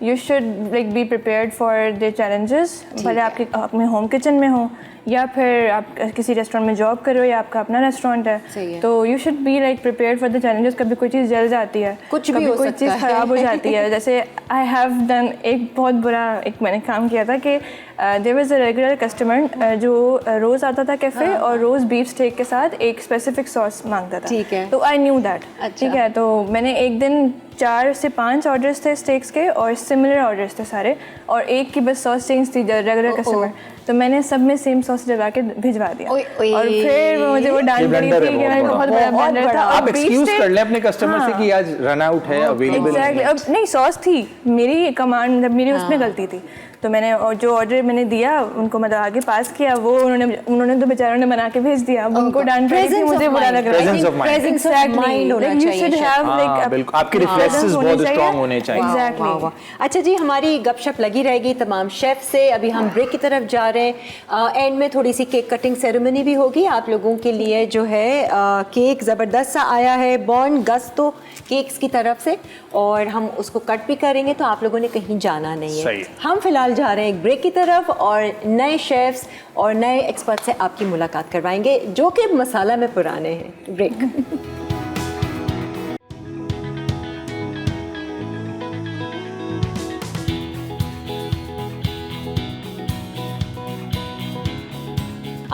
S3: you should like be prepared for the challenges, भले आपके अपने होम किचन में हो या फिर आप किसी रेस्टोरेंट में जॉब कर रहे हो या आपका अपना रेस्टोरेंट है, तो you should be like prepared for the challenges. कभी कोई चीज़ जल जाती है,
S1: कुछ भी हो सकता है,
S3: कोई चीज़ ख़राब हो जाती है। जैसे आई हैव डन एक बहुत बुरा मैंने काम किया था कि there was a regular customer जो रोज़ आता था कैफ़े और रोज़ बीफ स्टेक के साथ एक स्पेसिफिक सॉस मांगता था।
S1: ठीक है,
S3: तो आई न्यू दैट। ठीक है, तो मैंने एक दिन 4 से 5 ऑर्डर्स थे स्टेक्स के, और सिमिलर ऑर्डर्स थे सारे, और एक की बस सॉस चेंज थी रेगुलर कस्टमर, तो मैंने सब में सेम सॉस डलवा के भिजवा दिया, और फिर मुझे वो डांट पड़ी थी कि मैं बहुत बड़ा ब्लेंडर था।
S2: आप एक्सक्यूज कर ले अपने कस्टमर से कि आज रन आउट है, अवेलेबल
S3: एग्जैक्टली। अब नहीं, सॉस थी मेरी कमांड, मेरी उसमें गलती थी, तो मैंने और जो ऑर्डर मैंने दिया उनको मतलब आगे पास किया, वो उन्होंने तो बेचारों ने बना के भेज दिया। अब उनको डांट पड़ी थी, मुझे बुरा लग रहा है।
S1: प्रेजेंस ऑफ माइंड होना चाहिए,
S2: आपके रिफ्लेक्सेस बहुत स्ट्रांग होने चाहिए।
S3: एग्जैक्टली।
S1: अच्छा जी, हमारी गपशप लगी रहेगी तमाम शेफ से। अभी हम ब्रेक की तरफ जा रहे हैं। एंड में थोड़ी सी केक कटिंग सेरेमनी भी होगी आप लोगों के लिए। जो है केक ज़बरदस्त सा आया है बॉर्न गस्तो केक्स की तरफ से, और हम उसको कट भी करेंगे, तो आप लोगों ने कहीं जाना नहीं है। हम फिलहाल जा रहे हैं एक ब्रेक की तरफ और नए शेफ्स और नए एक्सपर्ट से आपकी मुलाकात करवाएंगे जो कि मसाला में पुराने हैं। ब्रेक।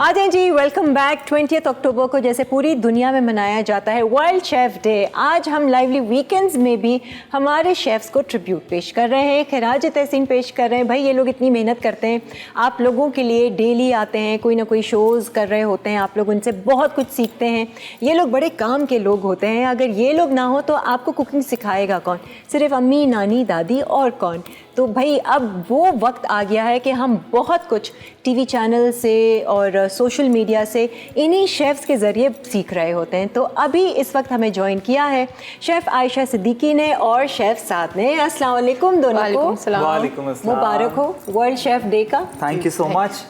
S1: आ जाएं जी, वेलकम बैक। 20 अक्टूबर को जैसे पूरी दुनिया में मनाया जाता है वर्ल्ड शेफ़ डे, आज हम लाइवली वीकेंड्स में भी हमारे शेफ़्स को ट्रिब्यूट पेश कर रहे हैं, खराज तहसीन पेश कर रहे हैं। भाई ये लोग इतनी मेहनत करते हैं, आप लोगों के लिए डेली आते हैं, कोई ना कोई शोज़ कर रहे होते हैं, आप लोग उनसे बहुत कुछ सीखते हैं। ये लोग बड़े काम के लोग होते हैं। अगर ये लोग ना हो तो आपको कुकिंग सिखाएगा कौन? सिर्फ अम्मी, नानी, दादी, और कौन? तो भाई अब वो वक्त आ गया है कि हम बहुत कुछ टीवी चैनल से और सोशल मीडिया से इन्हीं शेफ़्स के ज़रिए सीख रहे होते हैं। तो अभी इस वक्त हमें ज्वाइन किया है शेफ़ आयशा सिद्दीकी ने और शेफ़ साद ने। अस्सलाम वालेकुम दोनों को।
S2: वालेकुम अस्सलाम।
S1: मुबारक हो वर्ल्ड शेफ़ डे का।
S2: Thank you so much.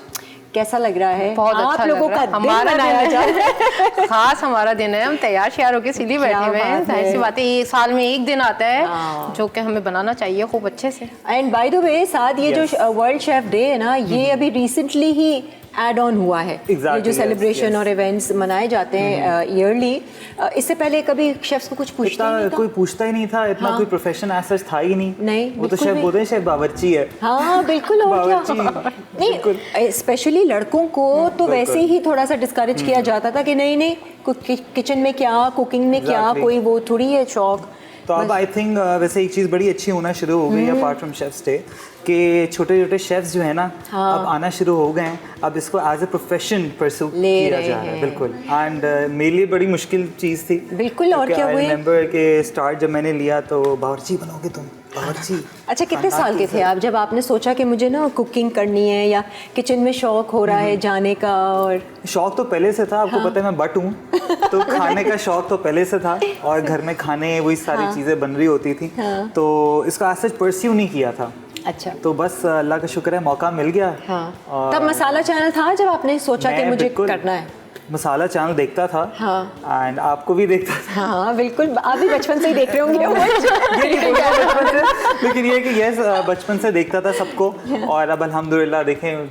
S1: कैसा लग रहा है?
S4: बहुत
S1: आप
S4: अच्छा
S1: लोगों
S4: लग रहा
S1: का
S4: है।
S1: दिन
S4: हमारा
S1: मनाया जा रहा है।
S4: खास हमारा दिन है, हम तैयार श्यार होकर सीधी बैठे हुए हैं। जाहिर सी बात है, ये साल में एक दिन आता है जो कि हमें बनाना चाहिए खूब अच्छे से।
S1: एंड बाय द वे साथ ये जो वर्ल्ड शेफ डे है ना, ये अभी रिसेंटली ही ऐड ऑन हुआ है। ये जो सेलिब्रेशन और इवेंट्स मनाए जाते हैं ईयरली, इससे पहले कभी शेफ्स को कुछ पूछता नहीं था?
S5: कोई पूछता ही नहीं था, इतना कोई प्रोफेशन ऐसा था ही नहीं। वो तो शेफ बोलते हैं शेफ बावर्ची है।
S1: हाँ बिल्कुल। और क्या नहीं, स्पेशली लड़कों को तो वैसे ही थोड़ा सा डिस्करेज किया जाता था कि नहीं किचन में क्या, कुकिंग में क्या, कोई वो थोड़ी है शौक।
S5: तो अब आई थिंक वैसे एक चीज़ बड़ी अच्छी होना शुरू हो गई है अपार्ट फ्रॉम शेफ्स डे, कि छोटे छोटे शेफ्स जो है ना अब आना शुरू हो गए हैं। अब इसको एज ए प्रोफेशन परस्यू किया जा रहा है। बिल्कुल। एंड मेरे लिए बड़ी मुश्किल चीज़ थी।
S1: बिल्कुल। और क्या हुआ?
S5: रिमेंबर के स्टार्ट जब मैंने लिया तो बावर्ची बनोगे तुम, बावर्ची।
S1: अच्छा, कितने साल के थे आप जब आपने सोचा कि मुझे ना कुकिंग करनी है या किचन में शौक हो रहा है जाने का? और
S5: शौक तो पहले से था, आपको पता है मैं बट हूँ, तो खाने का शौक तो पहले से था और घर में खाने वही सारी चीज़ें बन रही होती थी, तो इसको ऐसे परस्यू नहीं किया था।
S1: अच्छा।
S5: तो बस अल्लाह का शुक्र है मौका मिल गया।
S1: हाँ। तब मसाला चैनल था जब आपने सोचा कि मुझे करना है?
S5: मसाला चैनल देखता था।
S1: हाँ।
S5: एंड आपको भी देखता था।
S1: हाँ बिल्कुल, आप भी बचपन से ही देख रहे होंगे।
S5: लेकिन ये कि यस बचपन से देखता था सबको, और अब अल्हम्दुलिल्लाह देखें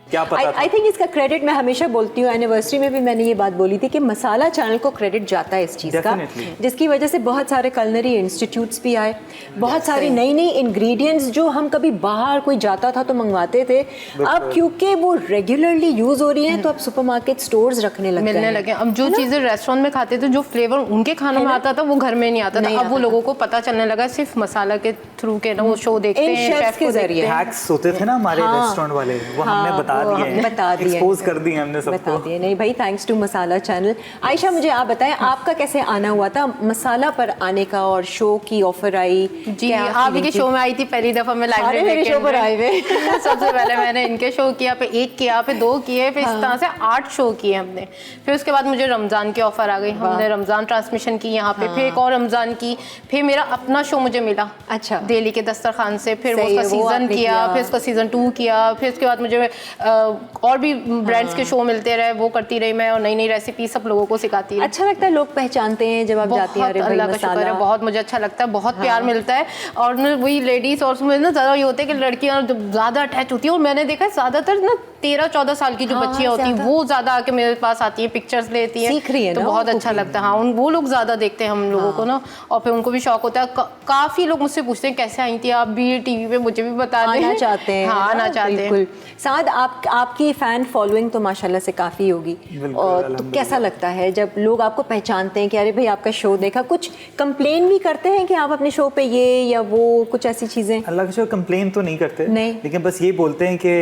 S5: क्या पता।
S1: आई थिंक इसका क्रेडिट मैं हमेशा बोलती हूँ, एनिवर्सरी में भी मैंने ये बात बोली थी कि मसाला चैनल को क्रेडिट जाता है इस चीज़ का, जिसकी वजह से बहुत सारे कलनरी इंस्टीट्यूट्स भी आए, बहुत सारी नई नई इंग्रेडिएंट्स जो हम कभी बाहर कोई जाता था तो मंगवाते थे, अब क्योंकि वो रेगुलरली यूज हो रही हैं तो अब सुपरमार्केट स्टोर्स रखने
S4: मिलने लगे। अब जो चीज़ें रेस्टोरेंट में खाते थे, जो फ्लेवर उनके खानों में आता था वो घर में नहीं आता था। अब वो लोगों को पता चलने लगा सिर्फ मसाला के थ्रू के ना, वो शो देखते हैं, शेफ के जरिए
S5: हैक्स होते थे ना हमारे रेस्टोरेंट वाले, वो हमने बता दिए, एक्सपोज कर दिए हमने सबको।
S1: बता दिए। नहीं भाई, thanks to Masala channel. Ayesha मुझे आप बताएं आपका कैसे आना हुआ था मसाला पर आने का, और शो की ऑफर आई?
S4: जी, आप ही के शो में आई थी पहली दफा मैं लाइव
S1: मेरे शो पर आए हुए।
S4: सबसे पहले मैंने इनके शो किया, फिर 1 किया, फिर 2 किए, फिर इस तरह से 8 शो किए हमने। फिर उसके बाद मुझे रमजान की ऑफर आ गई, हमने रमजान ट्रांसमिशन की यहाँ पे, फिर एक और रमजान की, फिर मेरा अपना शो मुझे मिला।
S1: अच्छा।
S4: दिल्ली के दस्तरखान से, फिर उसका सीजन किया, फिर उसका सीजन 2 किया, फिर उसके बाद मुझे और भी ब्रांड्स के शो मिलते रहे, वो करती रही मैं, और नई नई रेसिपी सब लोगों को सिखाती रही।
S1: अच्छा लगता है, लोग पहचानते हैं जब आप जाती हैं?
S4: अल्लाह का शुक्र है, बहुत मुझे अच्छा लगता है, बहुत प्यार मिलता है। और वही लेडीज और उसमें ना ज़्यादा ये होता है कि लड़कियाँ ज़्यादा अटैच होती हैं, और मैंने देखा है ज़्यादातर ना 13-14 साल की जो बच्चियाँ होती हैं वो ज़्यादा आके मेरे पास आती हैं, पिक्चर्स लेती हैं,
S1: सीख रही है,
S4: तो बहुत अच्छा लगता है। हाँ, वो लोग ज़्यादा देखते हैं हम लोगों को ना, और फिर उनको भी शौक होता है। काफ़ी लोग मुझसे पूछते हैं कैसे आई थी आप भी टीवी पे, मुझे भी बता दें।
S1: आना चाहते हैं।
S4: हाँ, आना चाहते हैं।
S1: साद, आपकी फैन फॉलोइंग तो माशाल्लाह से काफ़ी होगी, और तो कैसा लगता है जब लोग आपको पहचानते हैं कि अरे भाई आपका शो देखा? कुछ कंप्लेन भी करते हैं कि आप अपने शो पे ये या वो कुछ ऐसी चीज़ें?
S5: अल्लाह का शुक्र कंप्लेन तो नहीं करते,
S1: नहीं,
S5: लेकिन बस ये बोलते हैं कि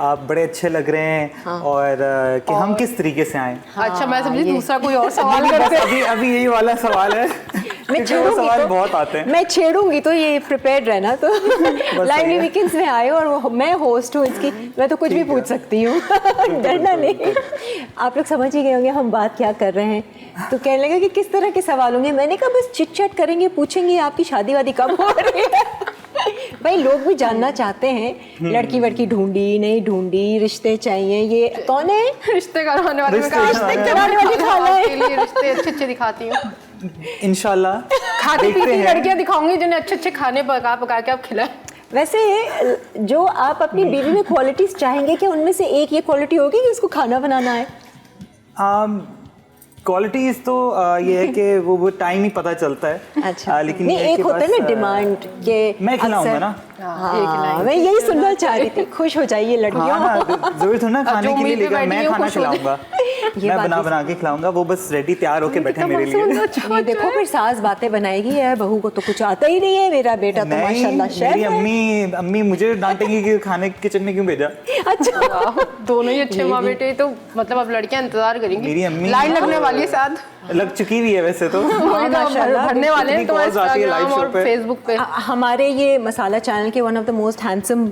S5: आप बड़े अच्छे लग रहे हैं। और कि हम किस तरीके से आए।
S4: अच्छा, मैं समझी दूसरा कोई और सवाल करते।
S5: अभी यही वाला सवाल है।
S1: मैं
S5: सवाल बहुत आते हैं।
S1: मैं छेड़ूंगी तो ये प्रिपेयर्ड रहना, तो लाइवली वीकेंड्स में आए और मैं होस्ट हूँ इसकी, मैं तो कुछ भी पूछ सकती हूँ। डरना नहीं। आप लोग समझ ही गए होंगे हम बात क्या कर रहे हैं, तो कहने लगे कि किस तरह के सवाल होंगे। मैंने कहा बस चिट चैट करेंगे, पूछेंगे आपकी शादी वादी कब हो रही है। भाई लोग भी जानना चाहते हैं, लड़की वड़की ढूंढी नहीं ढूंढी, रिश्ते चाहिए, ये कौन है?
S4: रिश्ते कराने वाले
S5: रिश्ते कराने
S1: वाली खाला है।
S4: के लिए रिश्ते अच्छे अच्छे दिखाती हूँ,
S5: इंशाल्लाह
S4: खाती
S5: देखते
S4: पीती
S5: हैं।
S4: लड़कियां दिखाऊंगी जिन्हें अच्छे अच्छे खाने पका पका के आप खिलाएं।
S1: वैसे जो आप अपनी बीवी में क्वालिटीज चाहेंगे कि उनमें से एक ये क्वालिटी होगी कि उसको खाना बनाना है?
S5: क्वालिटीज तो ये है कि वो टाइम ही पता चलता है।
S1: अच्छा,
S5: लेकिन
S1: नहीं
S5: ये है
S1: एक
S5: कि
S1: होता है
S5: बस,
S1: ना डिमांड के
S5: मैं खिलाऊंगा
S1: अक्सर-
S5: ना।
S1: हाँ, मैं यही सुनना चाह रही थी, खुश हो जाइए लड़कियों।
S5: हाँ ना, जरूरत हो ना खाने
S4: जो
S5: के लिए,
S4: उम्मीद पे
S5: लेकिन
S4: बैठी
S5: मैं
S4: है,
S5: खाना
S4: खुश हो जाए।
S5: खिलाऊंगा,
S1: ये
S5: मैं
S1: बात
S5: बना
S1: भी
S5: बना के खिलाऊंगा, वो बस रेडी तैयार होके बैठे हैं मेरे लिए।
S1: नहीं देखो फिर सास बातें बनाएगी, है बहू को तो कुछ आता ही नहीं है, मेरा बेटा तो
S5: नहीं,
S1: माशाल्लाह शेफ
S5: मेरी
S1: है।
S5: अम्मी मुझे डांटेंगी कि खाने किचन में क्यों भेजा।
S1: अच्छा,
S4: दोनों ही अच्छे माँ बेटे, तो मतलब अब लड़कियां इंतजार करेंगी,
S5: मेरी अम्मी-
S4: लाइन लगने वाली है साथ।
S5: लग चुकी भी है वैसे तो।
S4: वही तो
S1: माशाल्लाह,
S4: भरने वाले हैं
S5: इतनी
S4: तो
S5: calls आती है live
S4: इंस्टाग्राम
S5: show
S4: और
S5: पे।
S4: फेसबुक पे।
S1: हमारे ये मसाला चैनल के one of the most handsome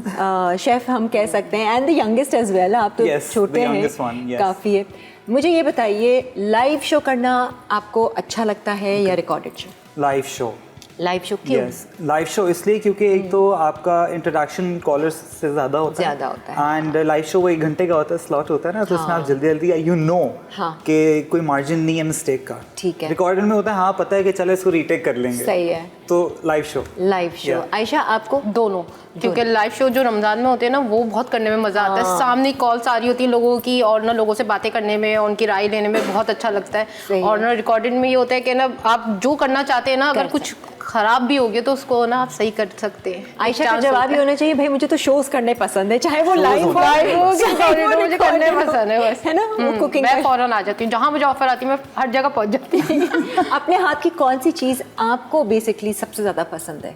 S1: chef हम कह सकते हैं, and the youngest as well. आप तो
S5: Yes,
S1: छोटे
S5: the
S1: हैं
S5: youngest one, yes.
S1: काफ़ी है। मुझे ये बताइए, लाइव शो करना आपको अच्छा लगता है या recorded show?
S5: Live show.
S1: Live show क्यों?
S5: यस, लाइव शो इसलिए क्योंकि एक तो आपका इंटरेक्शन कॉलर्स से ज़्यादा होता है एंड लाइव शो वो 1 घंटे का होता है, स्लॉट होता है ना, तो इसमें आप जल्दी जल्दी यू नो कि कोई मार्जिन नहीं है मिस्टेक का।
S1: ठीक है।
S5: रिकॉर्डेड में होता है हाँ पता है कि चलो इसको रीटेक कर लेंगे।
S1: सही है।
S5: तो live show.
S1: Live show. Ayesha आपको?
S4: दोनों, क्योंकि लाइव शो जो रमजान में होते हैं ना, वो बहुत करने में मजा आता है। सामने कॉल्स आ रही होती है लोगों की, और ना लोगों से बातें करने में, उनकी राय लेने में बहुत अच्छा लगता है। और ना रिकॉर्डेड में ये होता है कि ना आप जो करना चाहते हैं ना, अगर कुछ खराब भी हो गया तो उसको ना आप सही कर सकते हैं।
S1: आयशा का जवाब ही होना चाहिए, भाई मुझे तो शोज करने पसंद है, चाहे वो लाइव हो
S4: मुझे करने पसंद
S1: है ना, वो कुकिंग।
S4: मैं फौरन आ जाती हूँ, जहाँ मुझे ऑफर आती है मैं हर जगह पहुँच जाती हूँ।
S1: अपने हाथ की कौन सी चीज आपको बेसिकली सबसे ज्यादा पसंद है?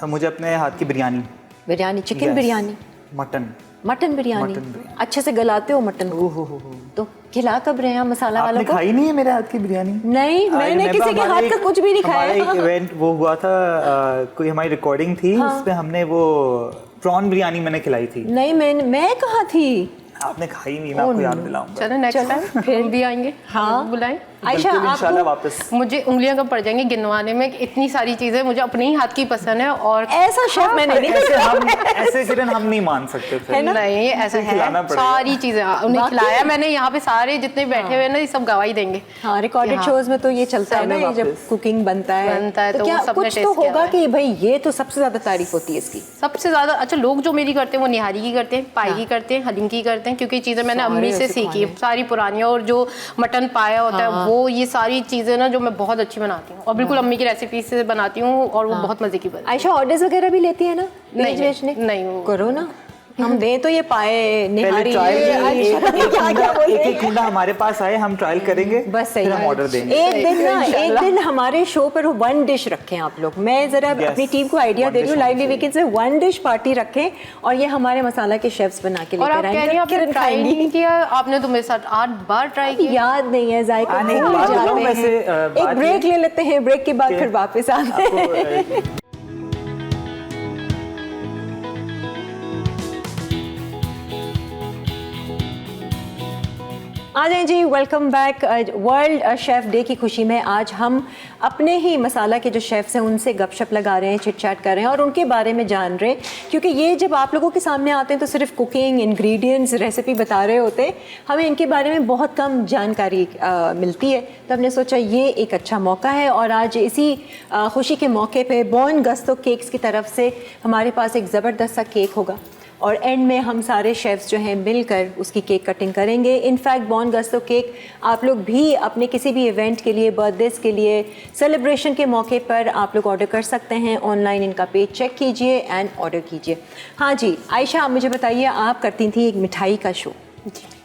S5: मुझे अपने हाथ की biryani.
S1: Biryani, chicken
S5: Yes.
S1: Biryani, mutton biryani. अच्छे से गलाते हो मटन को? तो खिला कब रहे हैं मसाला वालों
S5: आपने
S1: को?
S5: खाई नहीं है मेरे हाथ की बिरयानी?
S1: नहीं, मैंने किसी के हाथ का कुछ भी नहीं खाया।
S5: हमारा एक इवेंट वो हुआ था, कोई हमारी रिकॉर्डिंग थी, उसपे हमने वो प्रॉन बिरयानी मैंने खिलाई थी।
S1: नहीं, मैं कहाँ थी?
S5: आपने खाई नहीं, मैं आपको याद दिलाऊंगा।
S4: चलो नेक्स्ट टाइम फिर भी आएंगे।
S1: हाँ।
S4: बुलाएं।
S1: आयशा
S5: बिल्कुल, इंशाल्लाह
S1: आपको
S5: वापस।
S4: मुझे उंगलियां कब पड़ जाएंगी गिनवाने में, इतनी सारी चीजें मुझे अपने ही हाथ की पसंद है। और
S1: ऐसा शेफ मैंने नहीं देखा।
S5: ऐसे किरण हम नहीं मान सकते थे।
S4: नहीं, ऐसा है,
S5: खिलाना पड़ेगा।
S4: सारी चीजें उन्हें
S1: बाकी-
S4: खिलाया मैंने। यहाँ पे सारे जितने बैठे हुए हैं ना, ये सब गवाही देंगे।
S1: हाँ, रिकॉर्डेड
S4: हाँ।
S1: शोज में तो ये चलता है ना,
S5: सबने
S1: ये जब
S5: वापस।
S1: कुकिंग बनता है
S4: तो
S1: क्या
S4: वो सबने
S1: कुछ तो
S4: टेस्ट किया
S1: होगा
S4: हुआ है।
S1: कि भाई ये तो सबसे ज्यादा तारीफ होती है इसकी?
S4: सबसे ज्यादा अच्छा लोग जो मेरी करते हैं वो निहारी की करते हैं, पाई की करते हैं, हलीम की करते हैं, क्योंकि ये चीजें मैंने
S1: सारे
S4: अम्मी से
S1: ऐसे
S4: सीखी है,
S1: खाने।
S4: सारी पुरानी। और जो मटन पाया होता है वो, ये सारी चीजें ना जो मैं बहुत अच्छी बनाती हूँ, और बिल्कुल अम्मी की रेसिपी से बनाती हूँ, और वो बहुत मजे की बनती है।
S1: आयशा ऑर्डर्स वगैरह भी लेती है ना?
S4: नहीं,
S1: बेचने?
S4: नहीं, वो-
S1: करो ना, हम दें तो ये पाए निहारी।
S5: ट्रायल
S1: क्या
S5: एक कुंडा हमारे पास आए, हम ट्रायल करेंगे,
S1: बस सही
S5: फिर हम
S1: है।
S5: ऑर्डर देंगे।
S1: एक दिन हमारे शो पर 1 डिश रखें आप लोग। मैं जरा
S5: Yes,
S1: अपनी टीम को आइडिया
S5: one
S1: दे रही हूँ,
S5: dish
S1: लाइवली
S5: होनी
S1: वीकेंड से 1 डिश पार्टी रखें, और ये हमारे मसाला के शेफ्स बना के
S4: और आप
S1: लेकर
S4: कह रही
S1: आएंगे।
S4: हैं आपने
S1: किरण
S4: ट्राई
S1: खाएंगी।
S4: नहीं किया? आपने तो मेरे साथ 8 बार ट्राई किया।
S1: याद नहीं है, जायका
S5: हाँ, नहीं,
S1: भूल
S5: बात
S1: जाते
S5: बताऊं
S1: हैं।
S5: वैसे,
S1: एक
S5: बात
S1: ब्रेक ले लेते हैं, ब्रेक के बाद
S5: कि
S1: फिर वापस आते हैं।
S5: आपको
S1: आ जाएं जी, welcome back. World chef day की खुशी में आज हम अपने ही मसाला के जो शेफ़्स हैं उनसे गपशप लगा रहे हैं, चिट चैट कर रहे हैं और उनके बारे में जान रहे हैं, क्योंकि ये जब आप लोगों के सामने आते हैं तो सिर्फ कुकिंग, इंग्रेडिएंट्स, रेसिपी बता रहे होते हैं, हमें इनके बारे में बहुत कम जानकारी मिलती है। तो हमने सोचा ये एक अच्छा मौका है, और आज इसी खुशी के मौके पे बॉन गस्तो केक्स की तरफ से हमारे पास एक ज़बरदस्त सा केक होगा, और एंड में हम सारे शेफ्स जो हैं मिलकर उसकी केक कटिंग करेंगे। इनफैक्ट बॉन गस्तो केक आप लोग भी अपने किसी भी इवेंट के लिए, बर्थडेज के लिए, सेलिब्रेशन के मौके पर आप लोग ऑर्डर कर सकते हैं। ऑनलाइन इनका पेज चेक कीजिए एंड ऑर्डर कीजिए। हाँ जी आयशा, आप मुझे बताइए, आप करती थी एक मिठाई का शो,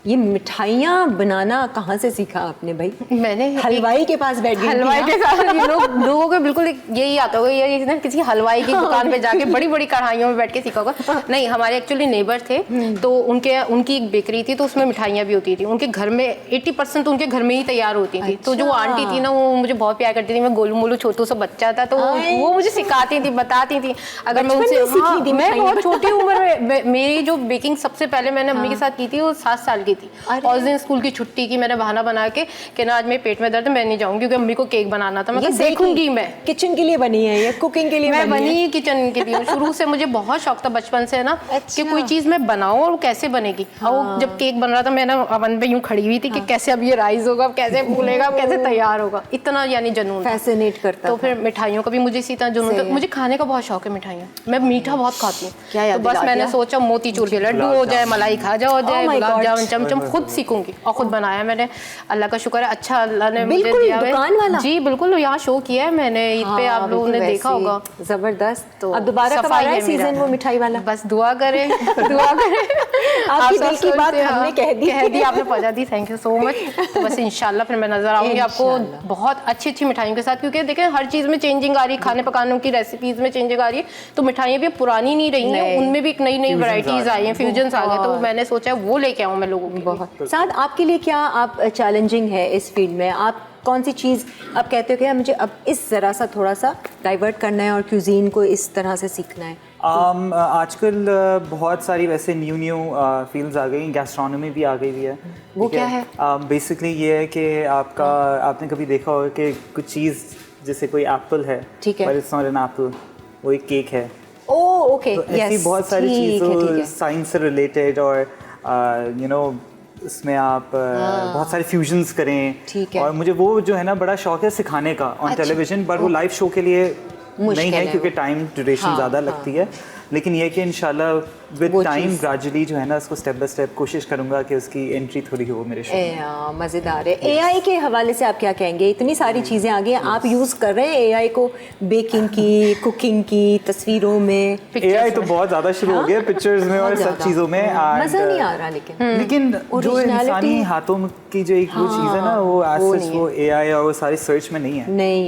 S1: ये मिठाइयाँ बनाना कहाँ से सीखा आपने भाई?
S4: मैंने
S1: हलवाई के पास बैठ गई
S4: हलवाई के साथ ये लोगों को बिल्कुल यही आता होगा, ये इसने किसी हलवाई की दुकान पे जाके बड़ी बड़ी कढ़ाइयों में बैठ के सीखा होगा। नहीं, हमारे एक्चुअली नेबर थे, तो उनकी एक बेकरी थी, तो उसमें मिठाइयाँ भी होती थी। उनके घर में 80% उनके घर में ही तैयार होती थी। तो जो आंटी थी ना, वो मुझे बहुत प्यार करती थी। मैं गोलू मोलू छोटू सा बच्चा था, तो वो मुझे सिखाती थी, बताती थी। अगर मैं उनसे, मैं बहुत छोटी उम्र में, मेरी जो बेकिंग सबसे पहले मैंने अम्मी के साथ की थी वो 7 साल की गई थी। और उस दिन स्कूल की छुट्टी की मैंने बहाना बना के कि ना आज मेरे पेट में दर्द है, मैं नहीं जाऊंगी, क्योंकि अम्मी को केक बनाना था। मैं देखूंगी, मैं
S1: किचन के लिए बनी है ये, कुकिंग के लिए
S4: मैं बनी किचन के लिए। शुरू से मुझे बहुत शौक था बचपन से ना कि कोई चीज मैं बनाऊं और कैसे बनेगी। और जब केक बन रहा था मैं ना अवन पे यूं खड़ी हुई थी कि कैसे अब ये राइज होगा, कैसे फूलेगा, कैसे तैयार होगा, इतना यानी जुनून
S1: फैसिनेट करता।
S4: तो फिर मिठाइयों का भी मुझे इसी तरह जुनून था। मुझे खाने का बहुत शौक है मिठाइयाँ, मैं मीठा बहुत खाती हूँ। तो बस मैंने सोचा मोतीचूर के लड्डू हो जाए, मलाई खाजा हो जाए, गुलाब जामुन, चमचम खुद सीखूंगी। और खुद बनाया मैंने, अल्लाह का शुक्र है, अच्छा अल्लाह ने मुझे दिया है।
S1: दुकान वाला?
S4: जी बिल्कुल, यहाँ शो किया है मैंने ईद पे, आप लोगों ने देखा होगा।
S1: जबरदस्त। तो अब दोबारा कब आ रहा है सीजन वो मिठाई वाला?
S4: बस दुआ करें, दुआ करें।
S1: आपकी दिल की बात हमने कह दी,
S4: आपने पहुंचा दी, थैंक यू सो मच। तो बस इंशाल्लाह फिर मैं नजर आऊंगी आपको बहुत अच्छी अच्छी मिठाइयों के साथ, क्योंकि देखें हर चीज में चेंजिंग आ रही है, खाने पकाने की रेसिपीज में चेंजिंग आ रही है, तो मिठाइयाँ भी पुरानी नहीं रही हैं, उनमें भी एक नई नई वैरायटीज आई हैं, फ्यूजन्स आ गए। तो मैंने सोचा वो लेके आऊँ मैं लोगों को।
S1: बहुत साथ आपके लिए क्या आप चैलेंजिंग है इस फील्ड में? आप कौन सी चीज़ आप कहते हो कि मुझे अब इस ज़रा सा थोड़ा सा डाइवर्ट करना है और क्यूजीन को इस तरह से सीखना है?
S5: आजकल बहुत सारी वैसे न्यू फील्ड्स आ गई, गैस्ट्रोनॉमी भी आ गई हुई है।
S1: वो क्या है?
S5: बेसिकली ये है कि आपने कभी देखा होगा कि कुछ चीज़ जैसे कोई एप्पल है,
S1: ठीक है,
S5: but it's not an apple, वो एक केक है।
S1: ओह ओके,
S5: तो ऐसी बहुत सारी चीज़ों साइंस से रिलेटेड और यू नो उसमें आप बहुत सारे फ्यूजन्स करें। और मुझे वो जो है ना बड़ा शौक है सिखाने का ऑन टेलीविजन, पर वो लाइव शो के लिए नहीं है क्योंकि टाइम ड्यूरेशन ज़्यादा लगती है। लेकिन ये कि इंशाल्लाह विद टाइम ग्रेजुअली जो है ना इसको स्टेप बाय स्टेप कोशिश करूंगा कि उसकी एंट्री थोड़ी हो मेरे शो में।
S1: मज़ेदार है। एआई के हवाले से आप क्या कहेंगे? इतनी सारी चीज़ें आ गई हैं, आप यूज़ कर रहे हैं एआई को बेकिंग की, कुकिंग की, तस्वीरों में?
S5: एआई तो बहुत ज़्यादा शुरू हो गया पिक्चर्स में और सब चीज़ों में।
S1: मज़ा नहीं आ रहा लेकिन
S5: जो इंसानी हाथों की जो एक वो चीज़ है ना वो एज वो एआई और वो सारी सर्च में नहीं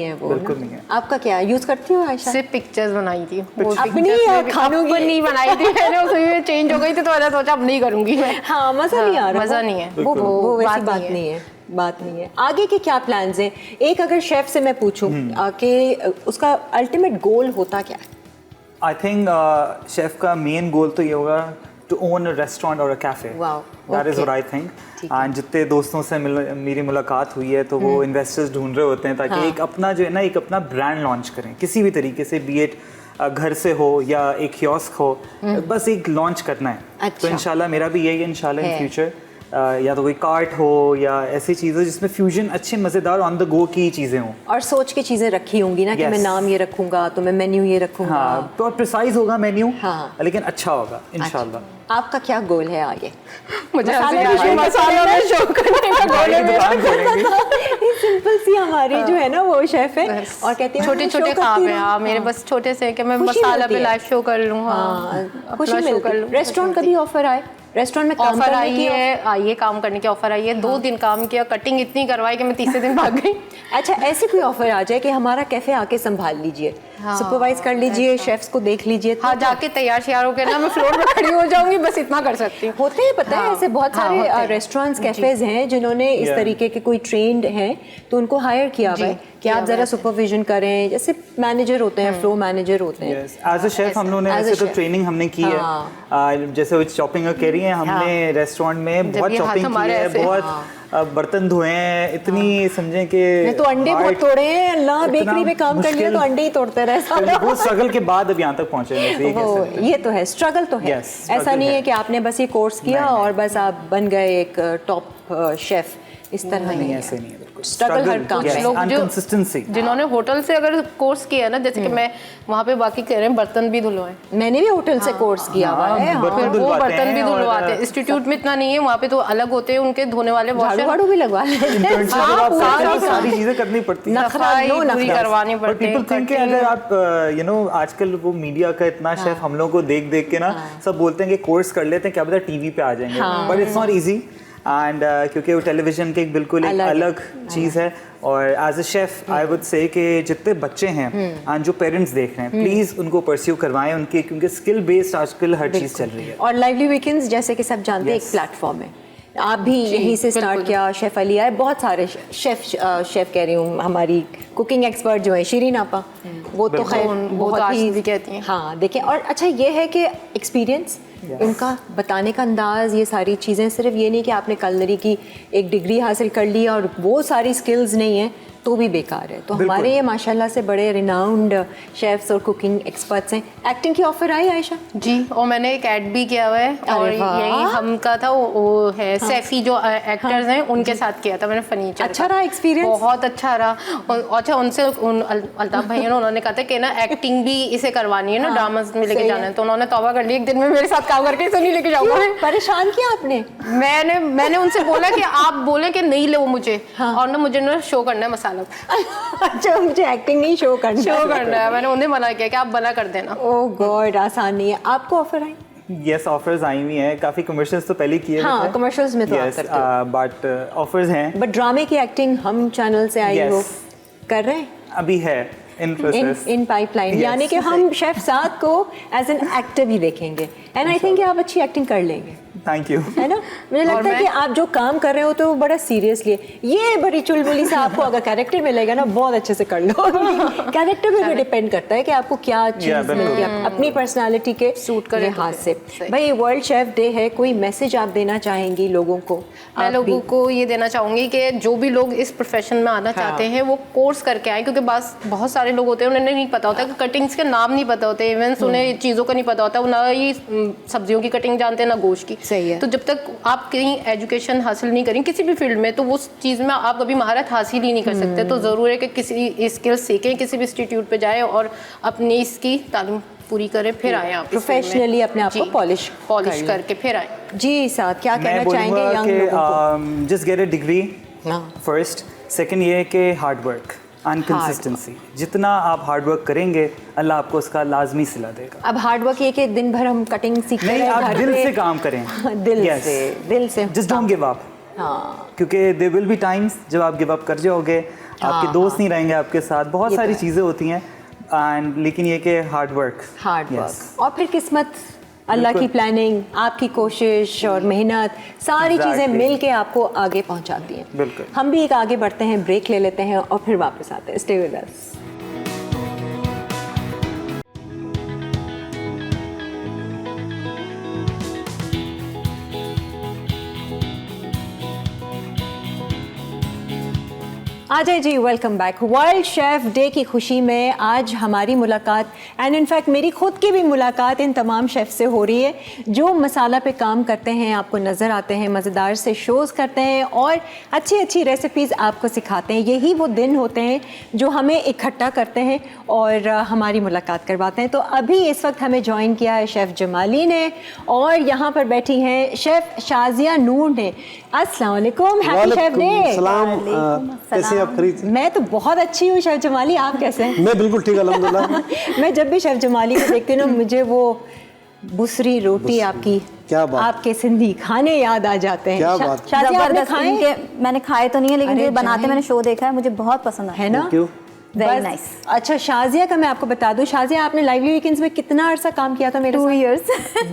S5: है वो बिल्कुल नहीं है।
S1: आपका क्या यूज़ करती हो आयशा?
S4: सिर्फ पिक्चर्स बनाई थी
S1: अपनी
S4: बनाई थी मैंने, उसमें चेंज हो गई थी तो मैंने सोचा अब नहीं करूंगी मैं।
S1: हाँ मज़ा नहीं आ रहा,
S4: मज़ा नहीं है,
S1: वो वैसी बात नहीं है। आगे के क्या प्लान्स हैं? एक अगर शेफ से मैं पूछूं कि उसका अल्टीमेट गोल होता क्या है?
S5: आई थिंक शेफ का मेन गोल तो ये होगा टू ओन अ रेस्टोरेंट और अ cafe. That is what I think. And जितने दोस्तों से मेरी मुलाकात हुई है तो वो इन्वेस्टर्स ढूंढ रहे होते हैं ताकि एक अपना जो है ना एक अपना ब्रांड लॉन्च करें किसी भी तरीके से, बी इट घर से हो या एक कियोस्क हो, बस एक लॉन्च करना है। तो इंशाल्लाह मेरा भी यही है इंशाल्लाह इन फ्यूचर, या तो कोई कार्ट हो या ऐसी चीज़ें जिसमें फ्यूजन अच्छे मज़ेदार ऑन द गो की चीज़ें हों
S1: और सोच के चीज़ें रखी होंगी ना कि मैं नाम ये रखूंगा तो मैं मेन्यू ये रखूंगा।
S5: हाँ, तो प्रिसाइज होगा मेन्यू, लेकिन अच्छा होगा इंशाल्लाह।
S1: आपका क्या गोल है आगे?
S4: मुझे मसालों में शो करने का गोल है।
S1: सिंपल सी हमारी जो है ना वो शेफ है और कहते हैं
S4: छोटे छोटे ख्वाब हैं। हाँ मेरे बस छोटे से कि मैं मसाला पे लाइव शो कर लूँ।
S1: खुशी मिलती है। रेस्टोरेंट कभी ऑफर आए? रेस्टोरेंट में काम करने की
S4: आइए काम करने की ऑफर आई है। 2 दिन काम किया, कटिंग इतनी करवाई कि मैं तीसरे दिन भाग गई।
S1: अच्छा, ऐसी कोई ऑफर आ जाए कि हमारा कैफे आके संभाल लीजिए, सुपरवाइज कर लीजिए, शेफ्स को देख लीजिए।
S4: हाँ, जाके तैयार श्यार होकर ना मैं फ्लोर पे खड़ी हो जाऊंगी, बस इतना कर सकती हूँ।
S1: होते हैं, पता है ऐसे बहुत सारे रेस्टोरेंट्स कैफेज हैं जिन्होंने इस तरीके के कोई ट्रेंड हैं तो उनको हायर किया हुआ है कि आप जरा सुपरविजन करें, जैसे मैनेजर होते हैं, फ्लो मैनेजर होते हैं।
S5: एज अ शेफ हम लोगों ने ऐसे तो ट्रेनिंग हमने की है, जैसे वो शॉपिंग कह रही हैं, हमने रेस्टोरेंट में बहुत शॉपिंग की है, बहुत बर्तन धोए हैं, इतनी समझे कि
S1: तो अंडे बहुत तोड़े हैं। अल्लाह, बेकरी में काम कर लिया तो अंडे ही तोड़ते रहे।
S5: वो स्ट्रगल के बाद अब यहाँ तक पहुँचे।
S1: ये तो है, स्ट्रगल तो है। ऐसा नहीं है कि आपने बस ये कोर्स किया और बस आप बन गए एक टॉप शेफ, इस तरह नहीं, ऐसे नहीं है। स्ट्रगल हर काम में।
S4: लोग जो जिन्होंने होटल से अगर कोर्स किया ना, जैसे कि मैं वहाँ पे बाकी कह रहे हैं बर्तन भी धुलवाएं,
S1: मैंने भी होटल से कोर्स किया हुआ है।
S4: वो बर्तन भी धुलवाते हैं। इंस्टीट्यूट में इतना नहीं है, वहाँ पे तो अलग होते हैं उनके धोने वाले,
S1: झाड़ू भी लगवा लेते हैं,
S5: सारी चीजें करनी पड़ती है,
S4: पूरी करवानी पड़ती है।
S5: पीपल थिंक अगर आप यू नो आजकल वो मीडिया का इतना शेफ हम लोग को देख देख के ना सब बोलते हैं कि कोर्स कर लेते हैं, क्या पता टीवी पे आ जाएंगे, but it's not easy. And क्योंकि वो टेलीविजन की एक बिल्कुल एक अलग चीज़ है। और as a chef I would say कि जितने बच्चे हैं एंड जो पेरेंट्स देख रहे हैं, प्लीज़ उनको परस्यू करवाएं उनके, क्योंकि स्किल बेस्ड आजकल हर चीज़ चल रही है।
S1: और लाइवली वीकेंड्स जैसे कि सब जानते हैं एक प्लेटफॉर्म है, आप भी यहीं से स्टार्ट किया, शेफ अली आए, बहुत सारे शेफ कह रही हूँ, हमारी कुकिंग एक्सपर्ट जो है शिरीन आपा, वो तो खैर बहुत ही
S4: कहती हैं।
S1: हाँ देखें। और अच्छा ये है कि एक्सपीरियंस इनका बताने का अंदाज, ये सारी चीज़ें, सिर्फ ये नहीं कि आपने culinary की एक डिग्री हासिल कर ली और वो सारी स्किल्स नहीं है तो भी बेकार है। तो हमारे ये माशाल्लाह से बड़े रिनाउंड शेफ्स और कुकिंग एक्सपर्ट्स हैं। एक्टिंग की ऑफर आई आयशा?
S4: जी, और मैंने एक ऐड भी किया हुआ है और यही हम का था वो है सैफी जो एक्टर्स हैं उनके साथ किया था मैंने फर्नीचर।
S1: अच्छा रहा एक्सपीरियंस?
S4: बहुत अच्छा रहा। अच्छा उनसे अल्ताफ भैया उन्होंने कहा था कि ना एक्टिंग भी इसे करवानी है ना, ड्रामास में लेके जाना है, तो उन्होंने तौबा कर ली एक दिन में मेरे साथ काम करके इसे नहीं लेके जाऊंगा।
S1: परेशान किया आपने?
S4: मैंने उनसे बोला कि आप बोले कि नहीं ले वो मुझे, और ना मुझे ना शो करना है मसाला।
S1: अच्छा, मुझे एक्टिंग नहीं शो करना
S4: है। मैंने उन्हें मना किया कि आप मना कर देना।
S1: ओह गॉड, आसान नहीं है। आपको ऑफर आई?
S5: यस, ऑफर्स आई हुई हैं, काफ़ी कमर्शियल्स तो पहले ही किए
S1: हाँ, कमर्शियल्स में तो आप करते हो,
S5: बट ऑफर्स हैं।
S1: बट ड्रामे की एक्टिंग हम चैनल से आई हो कर रहे हैं
S5: अभी है इन
S1: पाइपलाइन, यानी कि हम शेफ साद को एज एन एक्टर भी देखेंगे एंड आई थिंक आप अच्छी एक्टिंग कर लेंगे।
S5: Thank you.
S1: है ना, मुझे लगता है कि आप जो काम कर रहे हो तो बड़ा सीरियसली है। ये बड़ी चुलबुली से आपको अगर कैरेक्टर मिलेगा ना, बहुत अच्छे से कर लो। कैरेक्टर पे भी डिपेंड करता है कि आपको क्या चीज़ मिलती है अपनी पर्सनालिटी के
S4: सूट करे
S1: लिहाज से। भाई वर्ल्ड शेफ डे है, कोई मैसेज आप देना चाहेंगी लोगों को?
S4: मैं लोगों को ये देना चाहूँगी कि जो भी लोग इस प्रोफेशन में आना चाहते हैं वो कोर्स करके आए, क्योंकि बहुत सारे लोग होते हैं उन्हें नहीं पता होता कि कटिंग्स के नाम नहीं पता होते, इवन उन्हें चीज़ों का नहीं पता होता, वो ना ही सब्जियों की कटिंग जानते हैं ना गोश्त की।
S1: सही है।
S4: तो जब तक आप कहीं एजुकेशन हासिल नहीं करें किसी भी फील्ड में, तो उस चीज़ में आप कभी महारत हासिल ही नहीं कर सकते। तो ज़रूर है कि किसी स्किल सीखें, किसी भी इंस्टीट्यूट पे जाएं और अपनी इसकी तालीम पूरी करें, फिर आए आप
S1: प्रोफेशनली अपने आप को पॉलिश
S4: करके फिर आए।
S1: जी साथ क्या कहना चाहेंगे यंग लोगों को?
S5: Just get a degree first. Second ये है कि हार्ड वर्क एंड कंसिस्टेंसी, जितना आप हार्ड वर्क करेंगे अल्लाह आपको उसका लाजमी सिला देगा।
S1: अब हार्ड वर्क ये कि दिन भर हम कटिंग सीख रहे हैं,
S5: आप दिल से काम करें।
S1: दिल से
S5: जस्ट डोंट गिव अप, क्योंकि देयर विल बी टाइम्स जब आप गिव अप कर जाओगे, आपके दोस्त नहीं रहेंगे आपके साथ, बहुत सारी चीज़ें होती हैं एंड लेकिन ये कि हार्ड वर्क
S1: और फिर किस्मत, अल्लाह की प्लानिंग, आपकी कोशिश और मेहनत, सारी चीज़ें मिल के आपको आगे पहुंचाती हैं।
S5: बिल्कुल।
S1: हम भी एक आगे बढ़ते हैं, ब्रेक ले लेते हैं और फिर वापस आते हैं। Stay with us. आ जाए जी, welcome back. World chef day की खुशी में आज हमारी मुलाकात एंड इनफैक्ट मेरी खुद की भी मुलाकात इन तमाम शेफ से हो रही है जो मसाला पे काम करते हैं, आपको नज़र आते हैं, मज़ेदार से शोज़ करते हैं और अच्छी अच्छी रेसिपीज़ आपको सिखाते हैं। यही वो दिन होते हैं जो हमें इकट्ठा करते हैं और हमारी मुलाकात करवाते हैं। तो अभी इस वक्त हमें ज्वाइन किया है शेफ़ जमाली ने और यहाँ पर बैठी हैं शेफ़ शाजिया नूर ने। अस्सलाम वालेकुम, हैप्पी शेफ डे।
S6: कैसे आप खरीद?
S1: मैं तो बहुत अच्छी हूँ शेफ जमाली, आप कैसे हैं?
S6: मैं बिल्कुल ठीक, अल्हम्दुलिल्लाह।
S1: मैं जब भी शेफ जमाली को देखती हूँ ना, मुझे वो बुसरी रोटी आपकी,
S6: क्या बात,
S1: आपके सिंधी खाने याद आ जाते हैं।
S6: क्या बात,
S1: शाजिया आपने खाए?
S7: मैंने खाए तो नहीं है, लेकिन ये बनाते मैंने शो देखा है, मुझे बहुत पसंद आया
S1: है ना।
S6: क्यों?
S7: Very nice.
S1: अच्छा, शाजिया का मैं आपको बता दूं, शाजिया आपने लाइवली वीकेंड्स में कितना अरसा काम किया था मेरे
S7: 2 years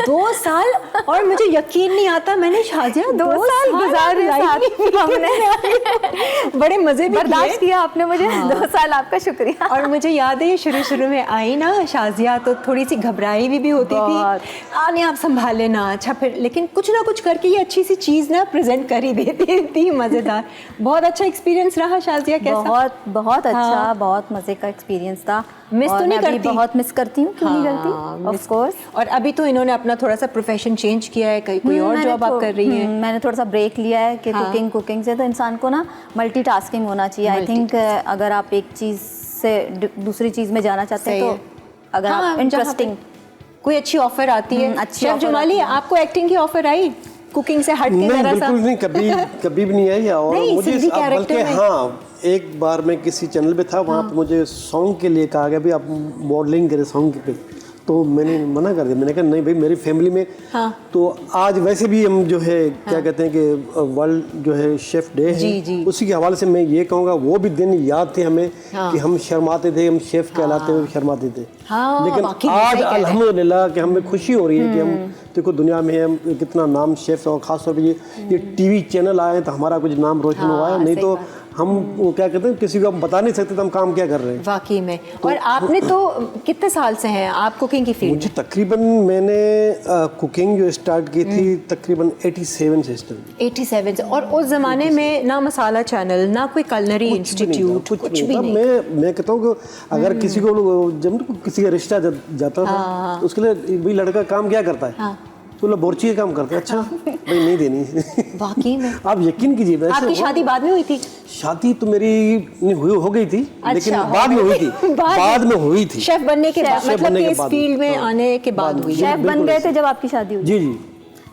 S1: 2 साल। और मुझे यकीन नहीं आता, मैंने शाजिया
S7: 2 साल गुजारे साथ
S1: हमने बड़े मजे भी
S7: बर्दाश्त किया आपने मुझे। 2 साल आपका शुक्रिया।
S1: और मुझे याद है शुरू में आई ना शाजिया तो थोड़ी सी घबराई भी होती थी, आने आप संभाल लेना। अच्छा, फिर लेकिन कुछ ना कुछ करके ये अच्छी सी चीज़ ना प्रेजेंट कर ही देती थी, मज़ेदार। बहुत अच्छा एक्सपीरियंस रहा शाजिया, कैसा?
S7: बहुत अच्छा, बहुत मजे का एक्सपीरियंस था।
S1: मिस तो नहीं करती?
S7: बहुत मिस करती हूँ, क्यों नहीं करती, ऑफ कोर्स।
S1: और अभी तो इन्होंने अपना थोड़ा सा प्रोफेशन चेंज किया है, कोई और जॉब आप कर रही हैं?
S7: मैंने थोड़ा सा ब्रेक लिया है कि कुकिंग से तो इंसान को ना मल्टीटास्किंग होना चाहिए। आई थिंक अगर आप एक चीज़ से दूसरी चीज़ में जाना चाहते हैं तो अगर आप इंटरेस्टिंग
S1: कोई अच्छी ऑफर आती है। शेफ जमाली, आपको एक्टिंग की ऑफर आई कुकिंग से हट के?
S6: नहीं, बिल्कुल नहीं, कभी भी नहीं आई। और मुझे बल्कि हाँ, एक बार मैं किसी चैनल पे था, वहाँ पे मुझे सॉन्ग के लिए कहा गया भी आप मॉडलिंग करें सॉन्ग पे, तो मैंने मना कर दिया। मैंने कहा नहीं भाई, मेरी फैमिली में तो आज वैसे भी हम जो है क्या कहते हैं कि वर्ल्ड जो है शेफ डे है, उसी के हवाले से मैं ये कहूँगा वो भी दिन याद थे हमें कि हम शर्माते थे, हम शेफ कहलाते हुए शर्माते थे। लेकिन आज अल्हम्दुलिल्लाह कि हमें खुशी हो रही है कि हम देखो दुनिया में हम कितना नाम शेफ, और ख़ासतौर पर ये टीवी चैनल आए तो हमारा कुछ नाम रोशन हुआ है। नहीं तो हम वो क्या कहते हैं, किसी को हम बता नहीं सकते तो हम काम क्या कर रहे हैं।
S1: वाकई में। और आपने तो कितने साल से हैं आप कुकिंग की फील्ड
S6: मुझे तकरीबन मैंने कुकिंग जो स्टार्ट की थी तकरीबन 87 से स्टार्ट।
S1: 87 से। और उस ज़माने में ना मसाला चैनल, ना कोई कलनरी इंस्टीट्यूट, कुछ भी नहीं।
S6: मैं कहता हूँ कि अगर किसी को जब किसी का रिश्ता जाता था तो उसके लिए भाई लड़का काम क्या करता है, तो लोग बोर्ची का काम करते हैं। अच्छा भाई नहीं देनी।
S1: वाकई में
S6: आप यकीन कीजिए, वैसे
S1: आपकी शादी बाद में हुई थी?
S6: शादी तो मेरी हो गई थी, लेकिन
S1: अच्छा,
S6: बाद में हुई थी। बाद में हुई थी,
S1: शेफ बनने के बाद,
S6: शेफ
S1: मतलब
S6: बनने
S1: कि
S6: के
S1: इस
S6: बाद।
S1: फील्ड में आने के बाद हुई।
S7: शेफ बन गए थे जब आपकी शादी हुई?
S6: जी जी।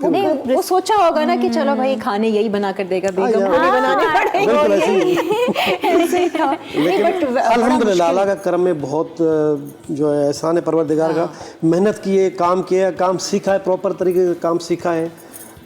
S1: नहीं, वो सोचा होगा ना कि चलो भाई खाने यही बना कर देगा, बेगम को नहीं बनाने
S6: बिल्कुल ऐसे ही।
S1: पड़ेंगे। ऐसे ही था। नहीं,
S6: लेकिन
S1: but
S6: अल्हम्दुलिल्लाह अल्लाह का करम में बहुत जो है एहसान है परवरदिगार का। मेहनत किए, काम किया, काम सीखा है, प्रॉपर तरीके से काम सीखा है।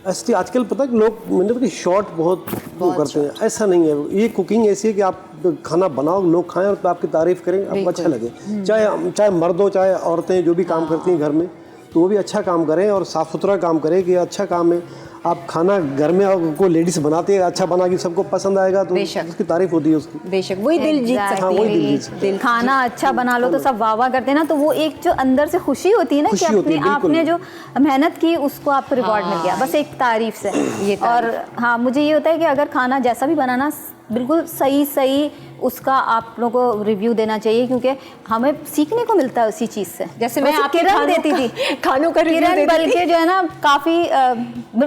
S6: ऐसे आजकल पता है कि लोग मैंने कि शॉर्ट बहुत वो करते हैं, ऐसा नहीं है। ये कुकिंग ऐसी है कि आप खाना बनाओ, लोग खाएं और आपकी तारीफ करें, आपको अच्छा लगे। चाहे मर्द हो चाहे औरतें जो भी काम करती हैं घर में, तो वो भी अच्छा काम करें और साफ़ सुथरा काम करें कि अच्छा काम है। आप खाना घर में को लेडीज बनाते हैं, अच्छा बना के सबको पसंद आएगा तो उसकी तारीफ होती है उसकी।
S1: बेशक वही दिल जीत सकती है।
S6: वही दिल जीत सकती है।
S7: खाना अच्छा बना लो तो सब वाह वाह करते हैं ना, तो वो एक जो अंदर से खुशी होती है ना कि अपने आपने जो मेहनत की उसको आपको रिवॉर्ड मिल गया, बस एक तारीफ से। और हाँ, मुझे ये होता है कि अगर खाना जैसा भी बनाना बिल्कुल सही उसका आप लोगों को रिव्यू देना चाहिए, क्योंकि हमें सीखने को मिलता है उसी चीज़ से।
S1: जैसे मैं आपके
S7: किरण देती थी,
S1: खानों का रिव्यू
S7: किरण
S1: देती थी।
S7: बल्कि जो है ना काफ़ी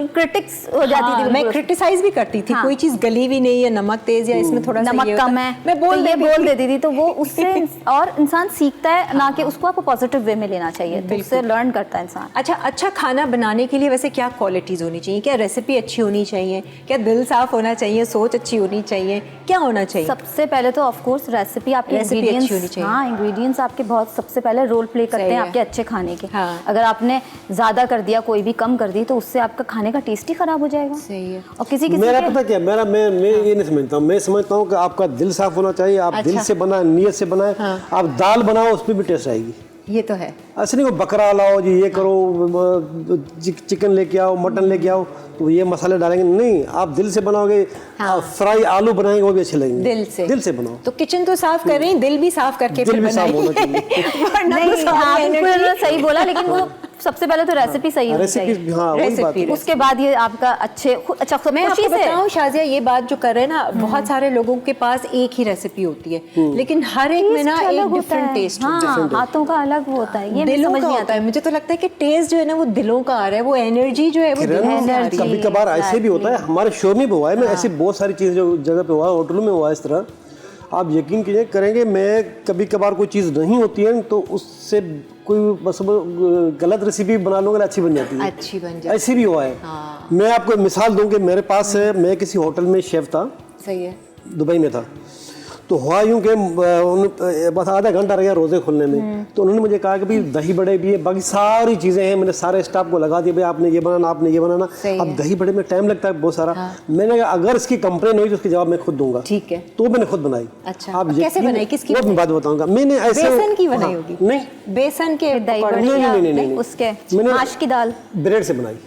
S7: क्रिटिक्स हो जाती थी।
S1: मैं क्रिटिसाइज भी करती थी, कोई चीज़ गली भी नहीं है, नमक तेज या इसमें थोड़ा सा
S7: नमक कम है,
S1: मैं
S7: बोल देती थी। तो वो उससे और इंसान सीखता है ना, कि उसको आपको पॉजिटिव वे में लेना चाहिए, तो उससे लर्न करता है इंसान।
S1: अच्छा खाना बनाने के लिए वैसे क्या क्वालिटीज़ होनी चाहिए? क्या रेसिपी अच्छी होनी चाहिए? क्या दिल साफ होना चाहिए? सोच अच्छी होनी चाहिए? क्या होना चाहिए?
S7: सबसे पहले तो ऑफ कोर्स रेसिपी आपकी
S1: अच्छी होनी
S7: इंग्रेडिएंट्स,
S1: चाहिए।
S7: हाँ इंग्रेडिएंट्स आपके बहुत सबसे पहले रोल प्ले करते हैं आपके अच्छे खाने के।
S1: हाँ।
S7: अगर आपने ज़्यादा कर दिया, कोई भी कम कर दी, तो उससे आपका खाने का टेस्ट ही खराब हो जाएगा।
S1: सही है।
S7: और किसी
S6: मेरा पता क्या, मैं ये नहीं समझता हूँ। मैं समझता हूँ कि आपका दिल साफ होना चाहिए, आप दिल से बनाए, नियत से बनाए। आप दाल बनाओ उसमें भी टेस्ट आएगी।
S1: ये तो है।
S6: ऐसे नहीं, बकरा लाओ जी, ये करो, चिकन लेके आओ, मटन लेके आओ तो ये मसाले डालेंगे नहीं। आप दिल से बनाओगे, फ्राई आलू बनाएंगे वो भी अच्छे लगेंगे। दिल से बनाओ।
S1: तो किचन तो साफ कर रही, दिल भी साफ करके
S6: दिल
S1: फिर
S6: भी साफ होना चाहिए।
S7: नहीं, आपने सही बोला, लेकिन वो सबसे पहले तो रेसिपी सही होनी चाहिए।
S6: हाँ, वही बात है।
S7: उसके बाद ये आपका अच्छा
S1: मैं आपको बताऊं शाजिया, ये बात जो कर रहे हैं ना, बहुत सारे लोगों के पास एक ही रेसिपी होती है, लेकिन हर एक में ना एक डिफरेंट टेस्ट होता है।
S7: हाथों का अलग होता है, ये
S1: दिलों का होता है। मुझे तो लगता है कि टेस्ट जो है ना वो दिलों का आ रहा है, वो एनर्जी जो है वो दिलों से आ रही है।
S6: कभी कभार ऐसे भी होता है, हमारे शो में भी हुआ है, मैं ऐसी बहुत सारी चीज़ें जो जगह पे हुआ है, होटलों में हुआ है इस तरह। आप यकीन कीजिए करेंगे, मैं कभी कभार कोई चीज़ नहीं होती है तो उससे कोई बस गलत रेसिपी बना लूँगा, अच्छी बन जाती है।
S1: अच्छी बन जाती है।
S6: ऐसी भी हुआ है। मैं आपको मिसाल दूँ कि मेरे पास मैं किसी होटल में शेफ था,
S1: सही है,
S6: दुबई में था। तो हुआ यूँ कि बस आधा घंटा रह गया रोज़े खुलने में, तो उन्होंने मुझे कहा कि भाई दही बड़े भी है, बाकी सारी चीज़ें हैं। मैंने सारे स्टाफ को लगा दिया, भाई आपने ये बनाना, आपने ये बनाना। अब दही बड़े में टाइम लगता है बहुत सारा। मैंने कहा अगर इसकी कंप्लेन हुई तो उसके जवाब मैं खुद दूंगा।
S1: ठीक है।
S6: तो मैंने खुद बनाई।
S1: अच्छा, आप कैसे बनाई, किसकी?
S6: वो मैं बात बताऊंगा। मैंने ऐसे
S1: बेसन की बनाई होगी?
S6: नहीं,
S1: बेसन के
S7: दही
S1: पकौड़े?
S7: बड़े
S6: नहीं,
S7: उसके
S6: मैंने
S7: माश की दाल,
S6: ब्रेड से बनाई।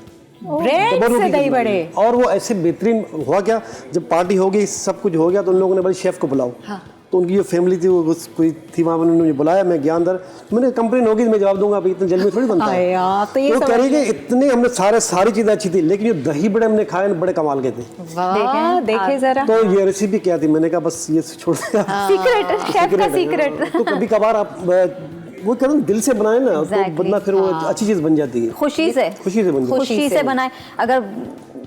S1: ब्रेड से दही बड़े?
S6: और वो ऐसे बेहतरीन हुआ क्या, जब पार्टी हो गई, सब कुछ हो गया, तो उन लोगों ने बोले शेफ को बुलाओ। तो उनकी जो फैमिली थी वो कोई थी वहाँ, उन्होंने मुझे बुलाया, मैं गया अंदर। मैंने कंप्लेन होगी मैं जवाब दूंगा, अभी इतने जल्दी थोड़ी बनता है। तो कह रही कि इतने हमने सारी चीज़ें अच्छी थी, लेकिन जो दही बड़े हमने खाए बड़े कमाल के थे।
S1: वाह, देखे जरा।
S6: तो ये रेसिपी क्या थी, मैंने कहा बस ये छोड़ दिया।
S7: सीक्रेट, शेफ का सीक्रेट।
S6: तो कभी कभार आप वो कहते हैं दिल से बनाए ना, तो बदला फिर वो अच्छी चीज़ बन जाती है।
S7: खुशी से
S6: खुशी से
S7: बनाए। अगर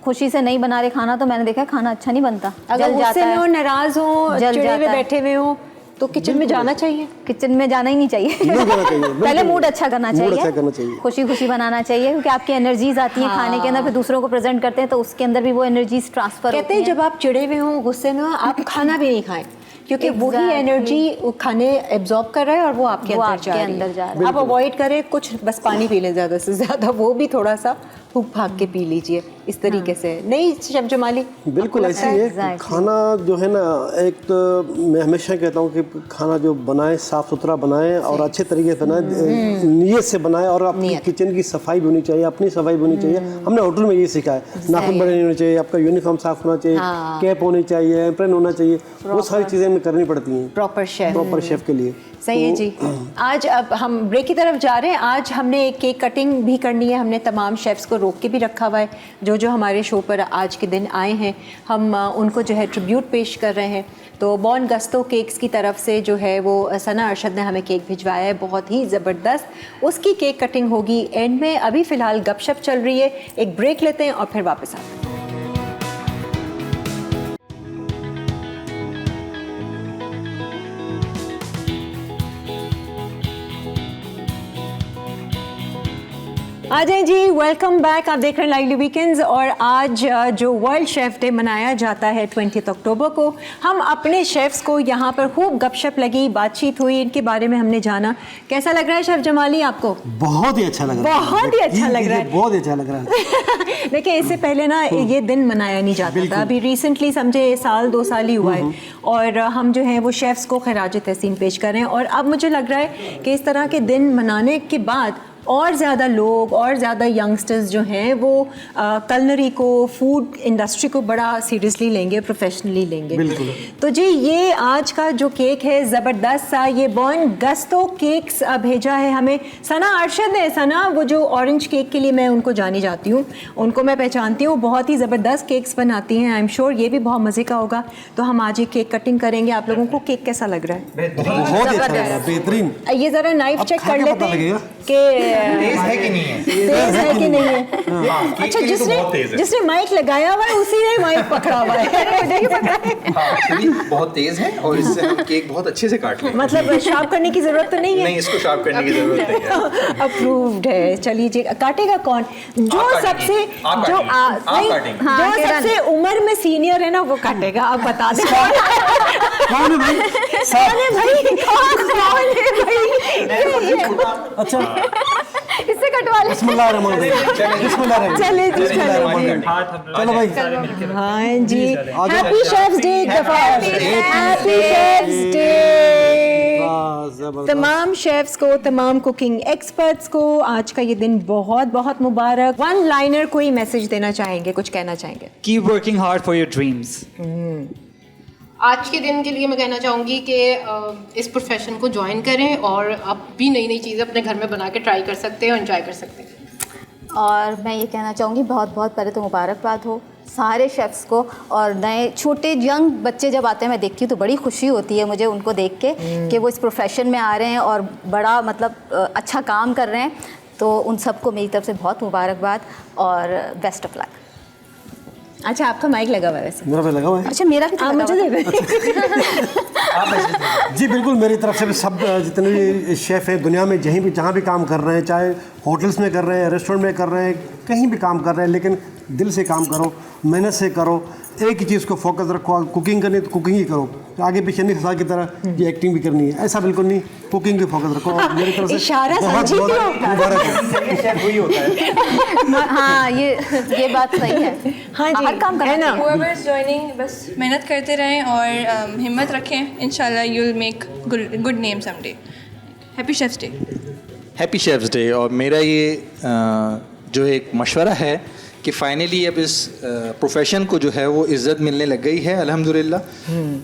S7: खुशी से नहीं बना रहे खाना, तो मैंने देखा है खाना अच्छा नहीं बनता।
S1: अगर गुस्से में हो, नाराज हो, चिड़े हुए बैठे हुए हो, तो किचन में जाना चाहिए?
S7: किचन में जाना ही नहीं चाहिए। पहले मूड अच्छा करना चाहिए, खुशी बनाना चाहिए, क्योंकि आपकी एनर्जीज आती हैं खाने के अंदर, फिर दूसरों को प्रेजेंट करते हैं तो उसके अंदर भी वो एनर्जीज ट्रांसफर
S1: कहते हैं जब आप चिड़े हुए हो, गुस्से में हो, आप खाना भी नहीं खाएं, क्योंकि वही एनर्जी खाने एब्जॉर्ब कर रहा है और वो आपके अंदर जा रही है। आप अवॉइड करें कुछ, बस पानी पी लें ज़्यादा से ज़्यादा, वो भी थोड़ा सा फूक भाग के पी लीजिए इस तरीके से। नहीं शेफ जमाली?
S6: बिल्कुल ऐसे ही है। खाना जो है ना, एक तो मैं हमेशा कहता हूँ कि खाना जो बनाए साफ सुथरा बनाए और अच्छे तरीके से बनाए, नीयत से बनाए, और अपनी किचन की सफाई भी होनी चाहिए, अपनी सफाई भी होनी चाहिए। हमने होटल में ये सीखा है, नाखून बड़े नहीं होने चाहिए, आपका यूनिफॉर्म साफ होना चाहिए, कैप होनी चाहिए, एप्रन होना चाहिए, वो सारी चीज़ें हमें करनी पड़ती हैं प्रॉपर शेफ के लिए।
S1: सही है जी। आज अब हम ब्रेक की तरफ जा रहे हैं। आज हमने एक केक कटिंग भी करनी है, हमने तमाम शेफ्स को रोक के भी रखा हुआ है जो जो हमारे शो पर आज के दिन आए हैं, हम उनको जो है ट्रिब्यूट पेश कर रहे हैं। तो बॉन गस्तो केक्स की तरफ से जो है वो सना अरशद ने हमें केक भिजवाया है, बहुत ही ज़बरदस्त। उसकी केक कटिंग होगी एंड में। अभी फ़िलहाल गपशप चल रही है, एक ब्रेक लेते हैं और फिर वापस आते हैं। आ जाए जी, वेलकम बैक। आप देख रहे हैं लाइवली वीकेंड्स और आज जो वर्ल्ड शेफ़ डे मनाया जाता है 20 अक्टूबर को, हम अपने शेफ़्स को यहाँ पर खूब गपशप लगी, बातचीत हुई, इनके बारे में हमने जाना। कैसा लग रहा है शेफ़ जमाली आपको?
S6: बहुत ही अच्छा लग रहा है,
S1: बहुत ही अच्छा लग रहा है,
S6: बहुत ही अच्छा लग रहा है।
S1: देखिए इससे पहले ना ये दिन मनाया नहीं जाता था, अभी रिसेंटली समझे साल 2 साल ही हुआ है और हम जो है वो शेफ़्स को खराज तहसीन पेश कर रहे हैं। और अब मुझे लग रहा है कि इस तरह के दिन मनाने के बाद और ज़्यादा लोग और ज़्यादा यंगस्टर्स जो हैं वो कलनरी को, फूड इंडस्ट्री को बड़ा सीरियसली लेंगे, प्रोफेशनली लेंगे।
S6: बिल्कुल।
S1: तो जी ये आज का जो केक है ज़बरदस्त सा, ये बॉन गस्तो केक्स भेजा है हमें सना अरशद ने। सना वो जो ऑरेंज केक के लिए मैं उनको जानी जाती हूँ, उनको मैं पहचानती हूँ, बहुत ही ज़बरदस्त केक्स बनाती हैं। आई एम श्योर ये भी बहुत मज़े का होगा। तो हम आज ये केक कटिंग करेंगे। आप लोगों को केक कैसा लग रहा है?
S6: बहुत अच्छा लग रहा है, बेहतरीन।
S1: ये ज़रा नाइफ चेक कर लेते हैं कि
S5: तेज है कि नहीं है,
S1: तेज है कि नहीं है। अच्छा, जिसने माइक लगाया हुआ है उसी ने माइक पकड़ा हुआ है।
S2: बहुत तेज है और इससे हम केक बहुत अच्छे से काट लेंगे।
S1: मतलब शार्प करने की जरूरत तो नहीं है?
S2: नहीं, इसको शार्प करने की जरूरत नहीं है।
S1: अप्रूव्ड है। चलिए जी, काटेगा कौन? जो सबसे जो सबसे उम्र में सीनियर है ना वो काटेगा। आप बता दें
S6: कौन है भाई?
S1: कौन है भाई? कौन है भाई?
S6: अच्छा,
S7: इससे कटवा ले।
S1: चले जी,
S6: चलो भाई।
S1: हाँ जी, हैप्पी शेफ्स डे एक दफा। हैप्पी शेफ्स डे तमाम शेफ्स को, तमाम कुकिंग एक्सपर्ट्स को आज का ये दिन बहुत बहुत मुबारक। वन लाइनर कोई मैसेज देना चाहेंगे, कुछ कहना चाहेंगे?
S8: Keep working hard for your dreams.
S4: आज के दिन के लिए मैं कहना चाहूँगी कि इस प्रोफेशन को ज्वाइन करें और आप भी नई नई चीज़ें अपने घर में बना के ट्राई कर सकते हैं और एंजॉय कर सकते हैं।
S7: और मैं ये कहना चाहूँगी बहुत बहुत पहले तो मुबारकबाद हो सारे शेफ्स को। और नए छोटे यंग बच्चे जब आते हैं मैं देखती हूँ तो बड़ी खुशी होती है मुझे उनको देख के कि वो इस प्रोफेशन में आ रहे हैं और बड़ा मतलब अच्छा काम कर रहे हैं। तो उन सबको मेरी तरफ से बहुत मुबारकबाद और बेस्ट ऑफ लक।
S1: अच्छा, आपका माइक लगा हुआ है वैसे?
S6: मेरा भी लगा हुआ है।
S7: अच्छा, मेरा भी
S1: आप मुझे दे दें।
S6: जी बिल्कुल, मेरी तरफ से भी सब जितने भी शेफ़ हैं दुनिया में जहाँ भी काम कर रहे हैं, चाहे होटल्स में कर रहे हैं, रेस्टोरेंट में कर रहे हैं, कहीं भी काम कर रहे हैं, लेकिन दिल से काम करो, मेहनत से करो, एक ही चीज़ को फोकस रखो। कुकिंग करनी तो कुकिंग ही करो, आगे पीछे नहीं खसा की तरह ये एक्टिंग भी करनी है, ऐसा बिल्कुल नहीं। कुकिंग पे फोकस रखो। और मेरी तरफ से
S1: इशारा
S6: बहुत
S1: समझी
S6: बहुत मुबारक हो।
S5: शेफ वही होता है।
S7: हाँ, ये बात सही है।
S1: हाँ जी,
S7: हर काम
S1: है ना?
S3: Whoever is joining, बस मेहनत करते रहें और हिम्मत रखें। इंशाल्लाह you'll make good name someday. Happy Chef's Day.
S2: Happy chefs day. और मेरा ये जो एक मशवरा है कि फाइनली अब इस प्रोफेशन को जो है वो इज़्ज़त मिलने लग गई है अल्हम्दुलिल्लाह।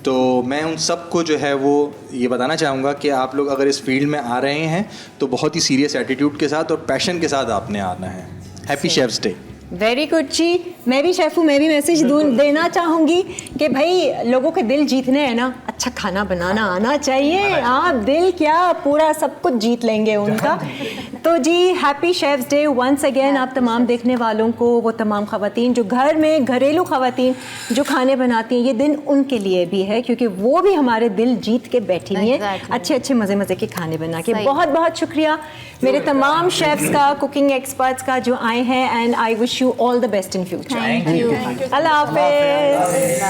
S2: तो मैं उन सब को जो है वो ये बताना चाहूँगा कि आप लोग अगर इस फील्ड में आ रहे हैं तो बहुत ही सीरियस एटीट्यूड के साथ और पैशन के साथ आपने आना है। Happy chefs day.
S1: Very good जी। मैं भी शेफ़ हूँ, मैं भी मैसेज देना चाहूँगी कि भाई लोगों के दिल जीतने हैं ना, अच्छा खाना बनाना आना चाहिए। आप दिल क्या पूरा सब कुछ जीत लेंगे उनका। तो जी happy chefs day once again आप तमाम देखने वालों को, वो तमाम ख़वातीन जो घर में घरेलू ख़वातीन जो खाने बनाती हैं, ये दिन उनके लिए भी है क्योंकि वो भी हमारे दिल जीत के बैठी हुई हैं अच्छे अच्छे मज़े मज़े के खाने बना के। बहुत बहुत शुक्रिया मेरे तमाम शेफ्स का, कुकिंग एक्सपर्ट्स का जो आए हैं and I wish you all the best in future.
S3: Thank you.
S1: अल्लाह हाफ़िज़।